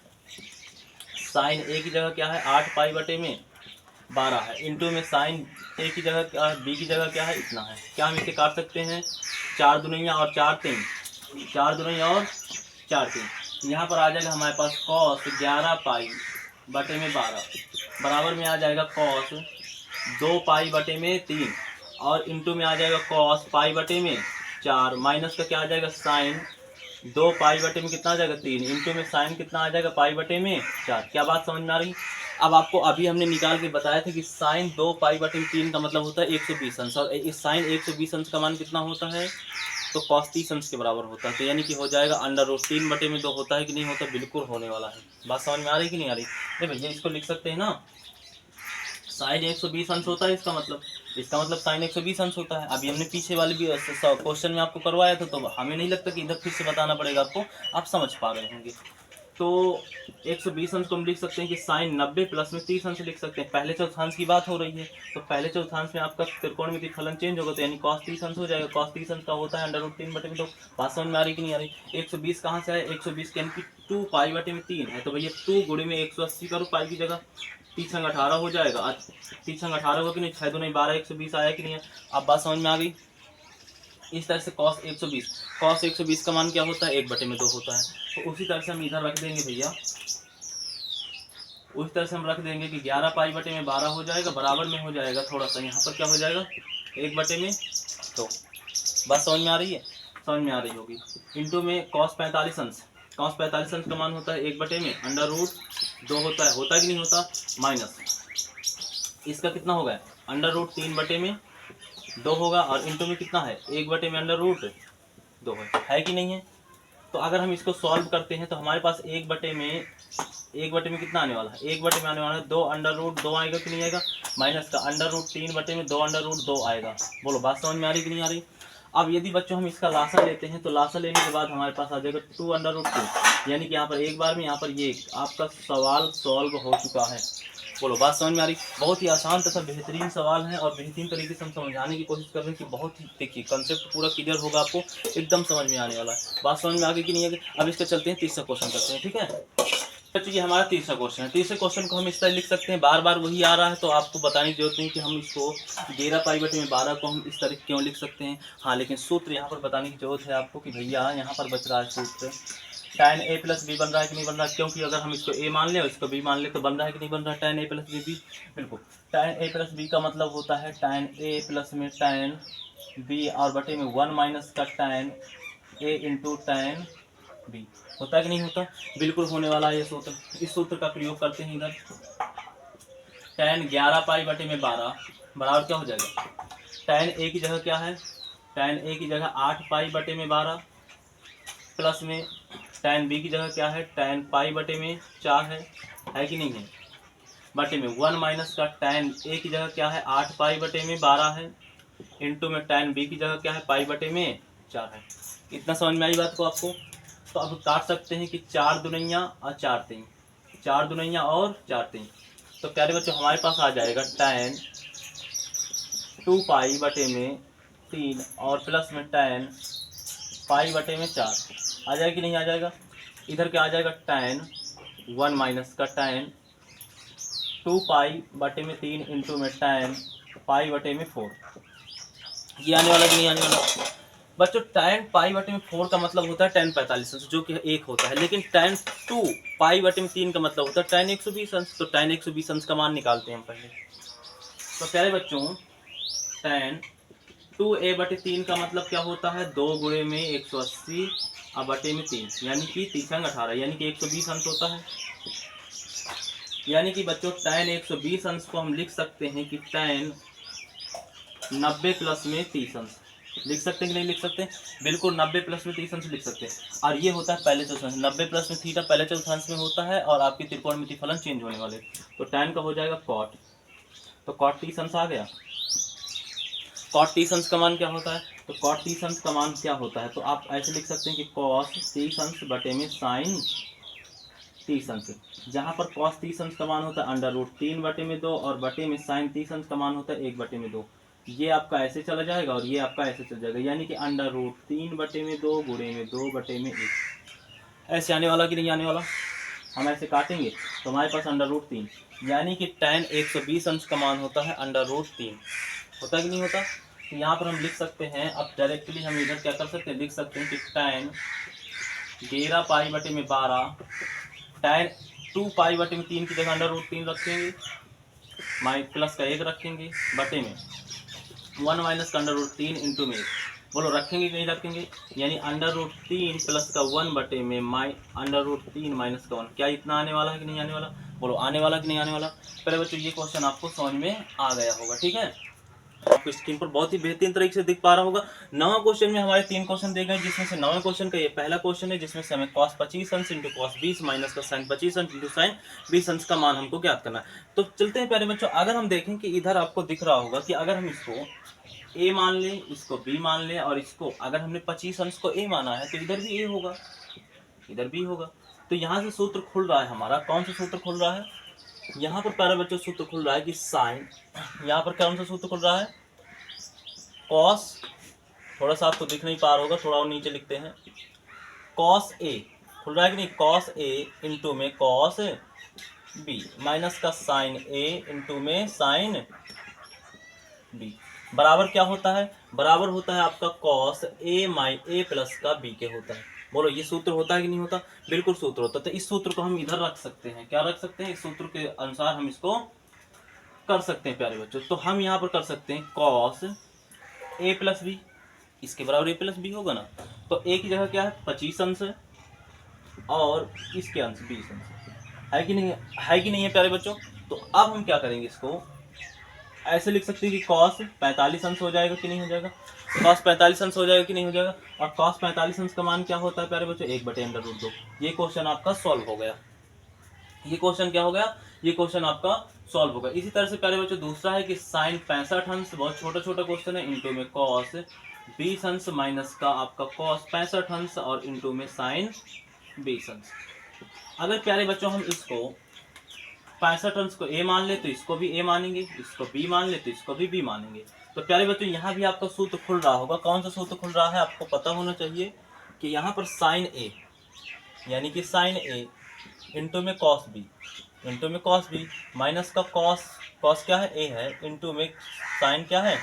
sin a की जगह क्या है, 8π/12 है, इंटू में साइन ए की जगह क्या है, बी की जगह क्या है, इतना है। क्या हम इसे काट सकते हैं, 4 दुनिया और 4 3, 4 दुनिया और 4 3। यहाँ पर आ जाएगा हमारे पास cos 11π/12 बराबर में आ जाएगा cos 2π/3 और इंटू में आ जाएगा cos π/4 माइनस का क्या आ जाएगा, साइन 2π/में कितना आ जाएगा, 3 इंटू में साइन कितना आ जाएगा, π/4। क्या बात समझ में आ रही। अब आपको अभी हमने निकाल के बताया था कि साइन 2π/3 का मतलब होता है 120 अंश, और इस साइन 120 अंश का मान कितना होता है, तो cos 30 अंश के बराबर होता है। तो यानी कि हो जाएगा √3/2 होता है कि नहीं होता, बिल्कुल होने वाला है। बात समझ में आ रही कि नहीं आ रही, नहीं भैया इसको लिख सकते हैं ना, साइन 120 अंश होता है, इसका मतलब साइन 120 अंश होता है। अभी हमने पीछे वाले भी क्वेश्चन में आपको करवाया था, तो हमें नहीं लगता कि इधर फिर से बताना पड़ेगा आपको, आप समझ पा रहे होंगे। तो 120 अंश को हम लिख सकते हैं कि साइन 90 प्लस में 30 अंश लिख सकते हैं। पहले चौथांश की बात हो रही है, तो पहले चौथांश में आपका त्रिकोणमिति फलन चेंज होगा, तो यानी cos 30 अंश हो जाएगा। cos 30 अंश का होता है √3/2। बात समझ में आ रही कि नहीं आ रही। 120 कहाँ से आया, 120 के यानी कि 2π/3 है, तो भैया 2 गुणे में 180 करो, पाई की जगह 3 × 18 हो जाएगा। 3 × 18 होगा कि नहीं, 6 2 12 120 आया कि नहीं है। अब बात समझ में आ गई। इस तरह से cos 120 का मान क्या होता है, 1/2 होता है। तो उसी तरह से हम इधर रख देंगे भैया, उसी तरह से हम रख देंगे कि 11π/12 हो जाएगा, बराबर में हो जाएगा थोड़ा सा यहाँ पर क्या हो जाएगा, 1/2। बात समझ में आ रही है, समझ में आ रही होगी। इंटू में cos 45 अंश, cos 45 अंश का मान होता है 1/2 होता है कि नहीं होता, माइनस इसका कितना होगा, √3/2 होगा, और इंटू में कितना है, 1/√2 है कि नहीं है। तो अगर हम इसको सॉल्व करते हैं तो हमारे पास 1/में कितना आने वाला है, 1/में आने वाला है 2√2 आएगा कि नहीं आएगा, माइनस का √3/2 2√2 आएगा। बोलो बात समझ में आ रही कि नहीं आ रही। अब यदि बच्चों हम इसका लासा लेते हैं तो लासा लेने के बाद हमारे पास आ जाएगा 2√2, यानी कि यहाँ पर एक बार में यहाँ पर ये आपका सवाल सॉल्व हो चुका है। बोलो बात समझ में आ रही। बहुत ही आसान तथा बेहतरीन सवाल है, और बेहतरीन तरीके से हम समझाने की कोशिश कर रहे हैं कि बहुत ही, देखिए कंसेप्ट पूरा क्लियर होगा, आपको एकदम समझ में आने वाला है। बात समझ में आ गई कि नहीं आ गई। अब इसका चलते हैं तीसरा क्वेश्चन करते हैं, ठीक है। बच्चों ये हमारा तीसरा क्वेश्चन है। तीसरे क्वेश्चन को हम इस तरह लिख सकते हैं, बार बार वही आ रहा है तो आपको बताने की जरूरत नहीं कि हम इसको 11π/12 को हम इस तरह क्यों लिख सकते हैं। हाँ लेकिन सूत्र यहाँ पर बताने की जरूरत है आपको कि भैया यहाँ पर बच रहा है सूत्र, tan a प्लस बी बन रहा है कि नहीं बन रहा है, क्योंकि अगर हम इसको a मान ले और इसको b मान ले तो बन रहा है कि नहीं बन रहा है, tan a plus B B. बिल्कुल, tan a प्लस बी का मतलब होता है tan a प्लस में tan b और बटे में 1 माइनस का tan a into tan b। होता है कि नहीं होता, बिल्कुल होने वाला है ये सूत्र। इस सूत्र का प्रयोग करते हैं इधर, tan 11 पाई बटे में 12 बराबर क्या हो जाएगा, tan a की जगह क्या है, tan a की जगह 8 पाई बटे में 12 प्लस में tan b की जगह क्या है, tan पाई बटे में 4 है कि नहीं है, बटे में 1 माइनस का tan a की जगह क्या है, 8 पाई बटे में 12 है, इंटू में tan b की जगह क्या है, पाई बटे में 4 है। इतना समझ में आई बात को आपको। तो अब काट सकते हैं कि 4 दुनैया और 4 तीन, 4 दुनैया और 4 तीन, तो प्यारे बच्चों हमारे पास आ जाएगा tan 2 पाई बटे में 3 और प्लस में tan पाई बटे में 4 आ जाएगा कि नहीं आ जाएगा। इधर क्या आ जाएगा, tan 1 माइनस का tan 2 पाई बटे में 3 इंटू में tan पाई बटे में 4, ये आने वाला कि नहीं आने वाला। बच्चों tan पाई बटे में 4 का मतलब होता है tan 45 अंश, जो कि 1 होता है, लेकिन tan 2 पाई बटे में 3 का मतलब होता है tan 120 अंश। तो tan 120 अंश का मान निकालते हैं हम पहले। तो प्यारे बच्चों tan 2a बटे 3 का मतलब क्या होता है, 2 गुणे में 180 और बटे में 3 यानी कि 3 18 यानी कि 120 अंश होता है। यानी कि बच्चों tan 120 अंश को हम लिख सकते हैं कि tan 90 प्लस में 30 अंश लिख सकते हैं कि नहीं लिख सकते, बिल्कुल 90 प्लस में 30 अंश लिख सकते हैं। और ये होता है पहले चौथांश, 90 प्लस में थीटा पहले चौथांश में होता है और आपकी त्रिकोणमिति फलन चेंज होने वाले, तो tan का हो जाएगा cot, तो cot 30 अंश आ गया। cot 30 अंश का मान क्या होता है, तो cot 30 अंश का मान क्या होता है, तो आप ऐसे लिख सकते हैं कि cos 30 अंश बटे में sin 30 अंश, जहाँ पर cos 30 अंश का मान होता है √3 बटे में 2 और बटे में sin 30 अंश का मान होता है 1 बटे में 2। ये आपका ऐसे चला जाएगा और ये आपका ऐसे चला जाएगा, यानी कि √3 बटे में 2 गुणे में 2 बटे में 1, ऐसे आने वाला कि नहीं आने वाला। हम ऐसे काटेंगे तो हमारे पास √3, यानी कि tan 120 अंश का मान होता है √3, होता है कि नहीं होता। तो यहाँ पर हम लिख सकते हैं, अब डायरेक्टली हम इधर क्या कर सकते हैं, लिख सकते हैं कि tan 11 पाई बटे में 12 tan 2 पाई बटे में 3 की जगह √3 रखेंगे, माइ प्लस का 1 रखेंगे, बटे में 1 माइनस का √3 इंटू में 1, बोलो रखेंगे कि नहीं रखेंगे, यानी √3 प्लस का 1 बटे में √3 माइनस का 1, क्या इतना आने वाला है कि नहीं आने वाला, बोलो आने वाला कि नहीं आने वाला। पहले बच्चों ये क्वेश्चन आपको समझ में आ गया होगा, ठीक है, आपको स्क्रीन पर बहुत ही बेहतरीन तरीके से दिख पा रहा होगा। 9वां क्वेश्चन में हमारे 3 क्वेश्चन दिए गए, जिसमें से 9वें क्वेश्चन का ये पहला क्वेश्चन है, जिसमें से हमें cos 25 अंश इंटू cos 20 माइनस का sin 25 अंश इंटू sin 20 अंश का मान हमको ज्ञात करना है। तो चलते हैं प्यारे बच्चों, अगर हम देखें कि इधर आपको दिख रहा होगा कि अगर हम इसको a मान लें, इसको b मान लें और इसको अगर हमने 25 अंश को a माना है तो इधर भी a होगा, इधर भी होगा। तो यहाँ से सूत्र खुल रहा है हमारा, कौन सा सूत्र खुल रहा है, यहाँ पर प्यारे बच्चों सूत्र खुल रहा है कि साइन, यहाँ पर कौन सा सूत्र खुल रहा है, कॉस, थोड़ा सा आपको दिख नहीं पा रहा होगा, थोड़ा और नीचे लिखते हैं, कॉस ए खुल रहा है कि नहीं, कॉस ए इंटू में कॉस बी माइनस का साइन ए इंटू में साइन बी बराबर क्या होता है, बराबर होता है आपका cos A my A plus का बी के होता है। बोलो ये सूत्र होता है कि नहीं होता, बिल्कुल सूत्र होता है। तो इस सूत्र को हम इधर रख सकते हैं, क्या रख सकते हैं, इस सूत्र के अनुसार हम इसको कर सकते हैं प्यारे बच्चों। तो हम यहाँ पर कर सकते हैं कॉस ए प्लस बी, इसके बराबर ए प्लस बी होगा ना, तो ए की जगह क्या है 25 अंश और इसके अंश 20 अंश है कि नहीं है प्यारे बच्चों। तो अब हम क्या करेंगे, इसको ऐसे लिख सकते हैं कि cos 45 अंश हो जाएगा कि नहीं हो जाएगा, cos 45 अंश हो जाएगा कि नहीं हो जाएगा, और cos 45 अंश का मान क्या होता है प्यारे बच्चों, 1/√2। ये क्वेश्चन आपका सॉल्व हो गया, ये क्वेश्चन क्या हो गया, ये क्वेश्चन आपका सॉल्व होगा। इसी तरह से प्यारे बच्चों दूसरा है कि sin 65 अंश, बहुत छोटा छोटा क्वेश्चन है, इंटू में cos 20 अंश माइनस का आपका cos 65 अंश और इंटू में sin 20 अंश। अगर प्यारे बच्चों हम इसको 65 अंश को a मान ले तो इसको भी a मानेंगे, इसको b मान ले तो इसको भी b मानेंगे। तो प्यारे बच्चों यहाँ भी आपका सूत्र खुल रहा होगा, कौन सा सूत्र खुल रहा है आपको पता होना चाहिए कि यहाँ पर sin a यानी कि sin a इंटू में cos b इंटू में cos b माइनस का cos क्या है a है, इंटू में sin क्या है,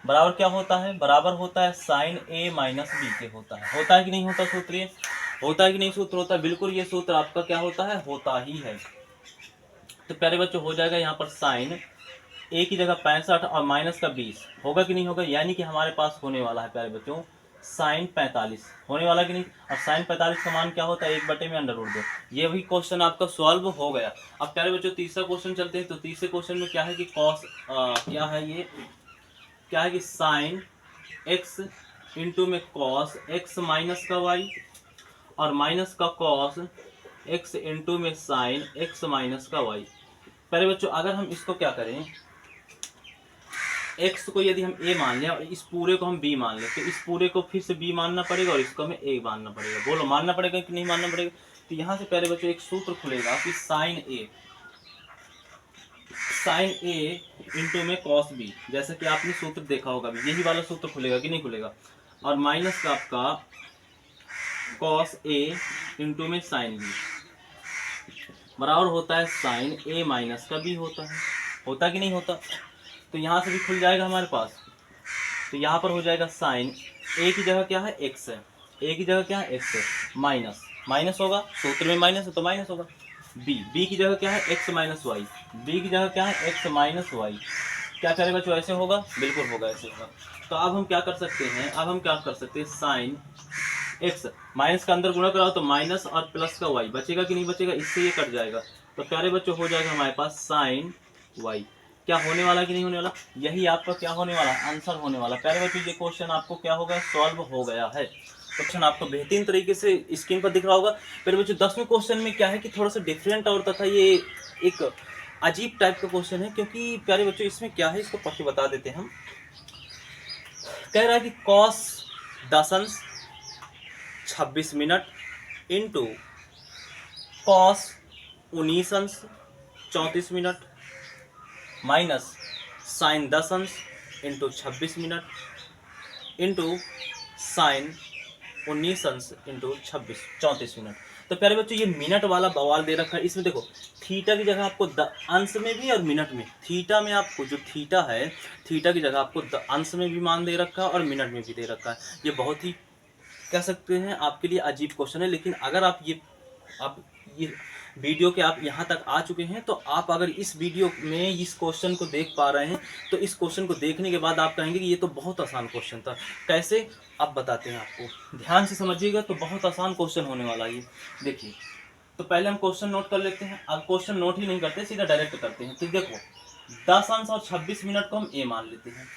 बराबर क्या होता है, बराबर होता है sin a माइनस b के होता है कि नहीं होता सूत्र, ये होता है कि नहीं सूत्र होता है, बिल्कुल ये सूत्र आपका क्या होता है, होता ही है। तो प्यारे बच्चों हो जाएगा यहाँ पर sin a की जगह 65 और माइनस का 20 होगा कि नहीं होगा, यानी कि हमारे पास होने वाला है प्यारे बच्चों साइन 45 होने वाला कि नहीं। और साइन 45 का मान क्या होता है 1/√2। ये भी क्वेश्चन आपका सॉल्व हो गया। अब प्यारे बच्चों तीसरा क्वेश्चन चलते हैं। तो तीसरे क्वेश्चन में क्या है कि कॉस क्या है ये, क्या है कि साइन एक्स इंटू में कॉस एक्स माइनस का वाई और माइनस का कॉस एक्स इंटू में साइन एक्स माइनस का वाई। प्यारे बच्चों अगर हम इसको क्या करें, x को यदि हम a मान लें और इस पूरे को हम b मान लें, तो इस पूरे को फिर से b मानना पड़ेगा और इसको हमें a मानना पड़ेगा। बोलो मानना पड़ेगा कि नहीं मानना पड़ेगा। तो यहाँ से प्यारे बच्चों एक सूत्र खुलेगा कि साइन a इंटू में कॉस b, जैसे कि आपने सूत्र देखा होगा भी, यही वाला सूत्र खुलेगा कि नहीं खुलेगा। और माइनस का आपका कॉस a इंटू में साइन b बराबर होता है साइन a माइनस का b होता कि नहीं होता। तो यहाँ से भी खुल जाएगा हमारे पास। तो यहाँ पर हो जाएगा साइन a की जगह क्या है x है, a की जगह क्या है x है, माइनस माइनस होगा, सूत्र में माइनस है तो माइनस होगा। b की जगह क्या है x माइनस वाई, b की जगह क्या है x माइनस वाई। क्या करेगा बच्चों ऐसे होगा, बिल्कुल होगा ऐसे होगा। तो अब हम क्या कर सकते हैं, साइन x माइनस का अंदर गुणा कराओ तो माइनस और प्लस का y बचेगा कि नहीं बचेगा, इससे ये कट जाएगा। तो प्यारे बच्चों हो जाएगा हमारे पास साइन y। क्या होने वाला कि नहीं होने वाला, यही आपका क्या होने वाला आंसर होने वाला। प्यारे बच्चों ये क्वेश्चन आपको क्या हो गया, सॉल्व हो गया है। क्वेश्चन आपको बेहतरीन तरीके से स्क्रीन पर दिख रहा होगा। प्यारे बच्चों 10वें क्वेश्चन में क्या है कि थोड़ा सा डिफरेंट और तथा ये एक अजीब टाइप का क्वेश्चन है, क्योंकि प्यारे बच्चों इसमें क्या है इसको पढ़ के बता देते हैं हम। कह रहा है कि कॉस 10 अंश 26 मिनट इंटू कॉस 19 अंश 34 मिनट माइनस साइन 10 अंश इंटू 26 मिनट इंटू साइन 19 अंश इंटू 34 मिनट। तो प्यारे बच्चों ये मिनट वाला बवाल दे रखा है। इसमें देखो थीटा की जगह आपको अंश में भी और मिनट में, थीटा में आपको जो थीटा है, थीटा की जगह आपको अंश में भी मान दे रखा है और मिनट में भी दे रखा है। ये बहुत ही कह सकते हैं आपके लिए अजीब क्वेश्चन है। लेकिन अगर आप ये वीडियो के आप यहाँ तक आ चुके हैं, तो आप अगर इस वीडियो में इस क्वेश्चन को देख पा रहे हैं, तो इस क्वेश्चन को देखने के बाद आप कहेंगे कि ये तो बहुत आसान क्वेश्चन था। कैसे आप बताते हैं आपको, ध्यान से समझिएगा। तो बहुत आसान क्वेश्चन होने वाला है ये। देखिए तो पहले हम क्वेश्चन नोट कर लेते हैं। अब क्वेश्चन नोट ही नहीं करते, सीधा डायरेक्ट करते हैं। तो देखो 10 अंश और 26 मिनट को हम a मान लेते हैं,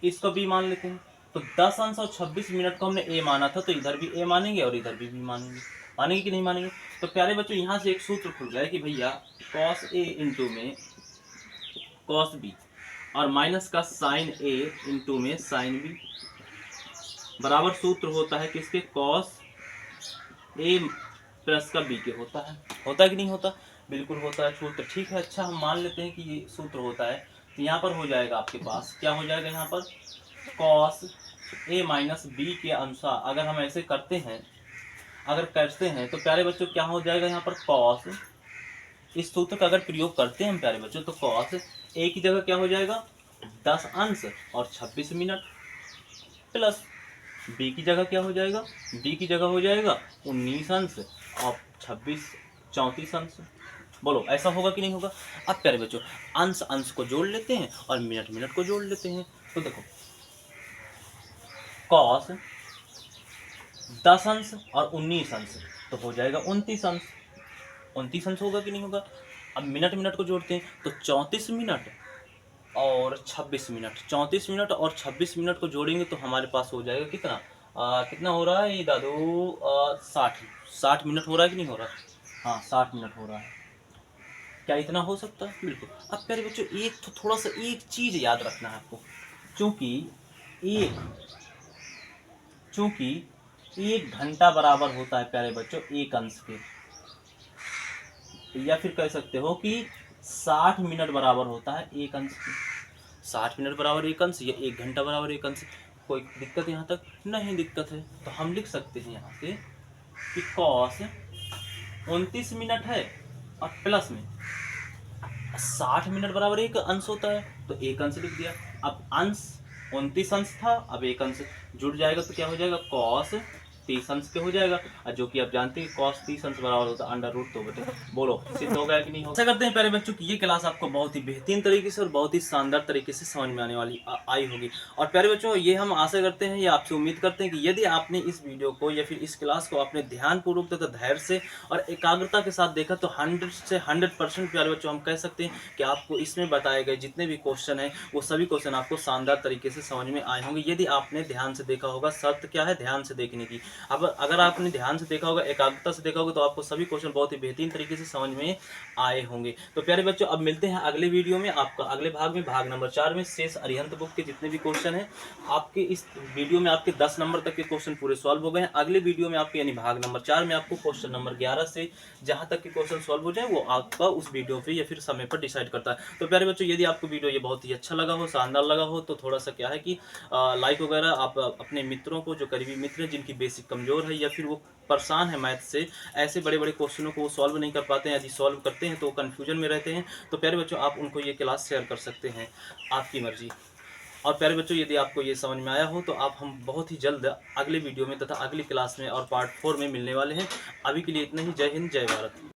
इसको b मान लेते हैं। तो 10 अंश और 26 मिनट को हमने a माना था, तो इधर भी a मानेंगे और इधर भी मानेंगे। मानेंगे कि नहीं मानेंगे। तो प्यारे बच्चों यहाँ से एक सूत्र खुल गया है कि भैया cos a इंटू में cos b और माइनस का sin a इंटू में sin b बराबर सूत्र होता है किसके, cos a प्लस का b के होता है कि नहीं होता, बिल्कुल होता है सूत्र। ठीक है, अच्छा हम मान लेते हैं कि ये सूत्र होता है। तो यहाँ पर हो जाएगा आपके पास, क्या हो जाएगा यहाँ पर, cos a माइनस b के अनुसार अगर हम ऐसे करते हैं तो प्यारे बच्चों क्या हो जाएगा यहाँ पर, cos, इस सूत्र का अगर प्रयोग करते हैं हम प्यारे बच्चों, तो cos a की जगह क्या हो जाएगा 10 अंश और 26 मिनट प्लस b की जगह क्या हो जाएगा, b की जगह हो जाएगा 19 अंश और 34 अंश। बोलो ऐसा होगा कि नहीं होगा। अब प्यारे बच्चों अंश अंश को जोड़ लेते हैं और मिनट मिनट को जोड़ लेते हैं। तो देखो cos 10 अंश और 19 अंश तो हो जाएगा 29 अंश। 29 अंश होगा कि नहीं होगा। अब मिनट मिनट को जोड़ते हैं तो 34 मिनट और 26 मिनट, 34 मिनट और 26 मिनट को जोड़ेंगे तो हमारे पास हो जाएगा कितना, कितना हो रहा है ये दादू, 60 मिनट हो रहा है कि नहीं हो रहा। हाँ 60 मिनट हो रहा है। क्या इतना हो सकता है, बिल्कुल। अब प्यारे बच्चों एक तो थोड़ा सा एक चीज याद रखना है आपको, चूंकि एक घंटा बराबर होता है प्यारे बच्चों एक अंश के, या फिर कह सकते हो कि 60 मिनट बराबर होता है एक अंश के। 60 मिनट बराबर एक अंश या एक घंटा बराबर एक अंश। कोई दिक्कत यहाँ तक नहीं दिक्कत है। तो हम लिख सकते हैं यहाँ से कि cos 29 मिनट है और प्लस में 60 मिनट बराबर एक अंश होता है, तो एक अंश लिख दिया। अब अंश 29 अंश था, अब एक अंश जुड़ जाएगा तो क्या हो जाएगा, cos 30 अंश के हो जाएगा, और जो कि आप जानते हैं cos 30 अंश बराबर होता है अंडर रूट 2/। बोलो सिद्ध हो गया कि नहीं हो? ऐसा करते हैं प्यारे बच्चों की ये क्लास आपको बहुत ही बेहतरीन तरीके से और बहुत ही शानदार तरीके से समझ में आने वाली आई होगी। और प्यारे बच्चों ये हम आशा करते हैं, या आपसे उम्मीद करते हैं कि यदि आपने इस वीडियो को या फिर इस क्लास को आपने ध्यानपूर्वक तथा धैर्य से और एकाग्रता के साथ देखा तो 100 से 100% प्यारे बच्चों हम कह सकते हैं कि आपको इसमें बताए गए जितने भी क्वेश्चन हैं वो सभी क्वेश्चन आपको शानदार तरीके से समझ में आए होंगे यदि आपने ध्यान से देखा होगा। शर्त क्या है? ध्यान से देखने की। अब अगर आपने ध्यान से देखा होगा, एकाग्रता से देखा होगा, तो आपको सभी क्वेश्चन बहुत ही बेहतरीन तरीके से समझ में आए होंगे। तो प्यारे बच्चों अब मिलते हैं अगले वीडियो में, आपका अगले भाग में, भाग नंबर 4 में शेष अरिहंत बुक के जितने भी क्वेश्चन हैं आपके इस वीडियो में आपके 10 नंबर तक के क्वेश्चन पूरे सॉल्व हो गए हैं। अगले वीडियो में आपके यानी भाग नंबर 4 में आपको क्वेश्चन नंबर 11 से जहां तक के क्वेश्चन सॉल्व हो जाए वो आपका उस वीडियो पे या फिर समय पर डिसाइड करता है। तो प्यारे बच्चों यदि आपको वीडियो ये बहुत ही अच्छा लगा हो, शानदार लगा हो, तो थोड़ा सा क्या है कि लाइक वगैरह आप अपने मित्रों को, जो करीबी मित्र हैं जिनकी बेसिक कमजोर है या फिर वो परेशान है मैथ से, ऐसे बड़े बड़े क्वेश्चनों को वो सॉल्व नहीं कर पाते हैं, यदि सॉल्व करते हैं तो वो कन्फ्यूजन में रहते हैं, तो प्यारे बच्चों आप उनको ये क्लास शेयर कर सकते हैं, आपकी मर्जी। और प्यारे बच्चों यदि आपको ये समझ में आया हो तो आप हम बहुत ही जल्द अगले वीडियो में तथा अगली क्लास में और पार्ट 4 में मिलने वाले हैं। अभी के लिए इतना ही। जय हिंद, जय भारत।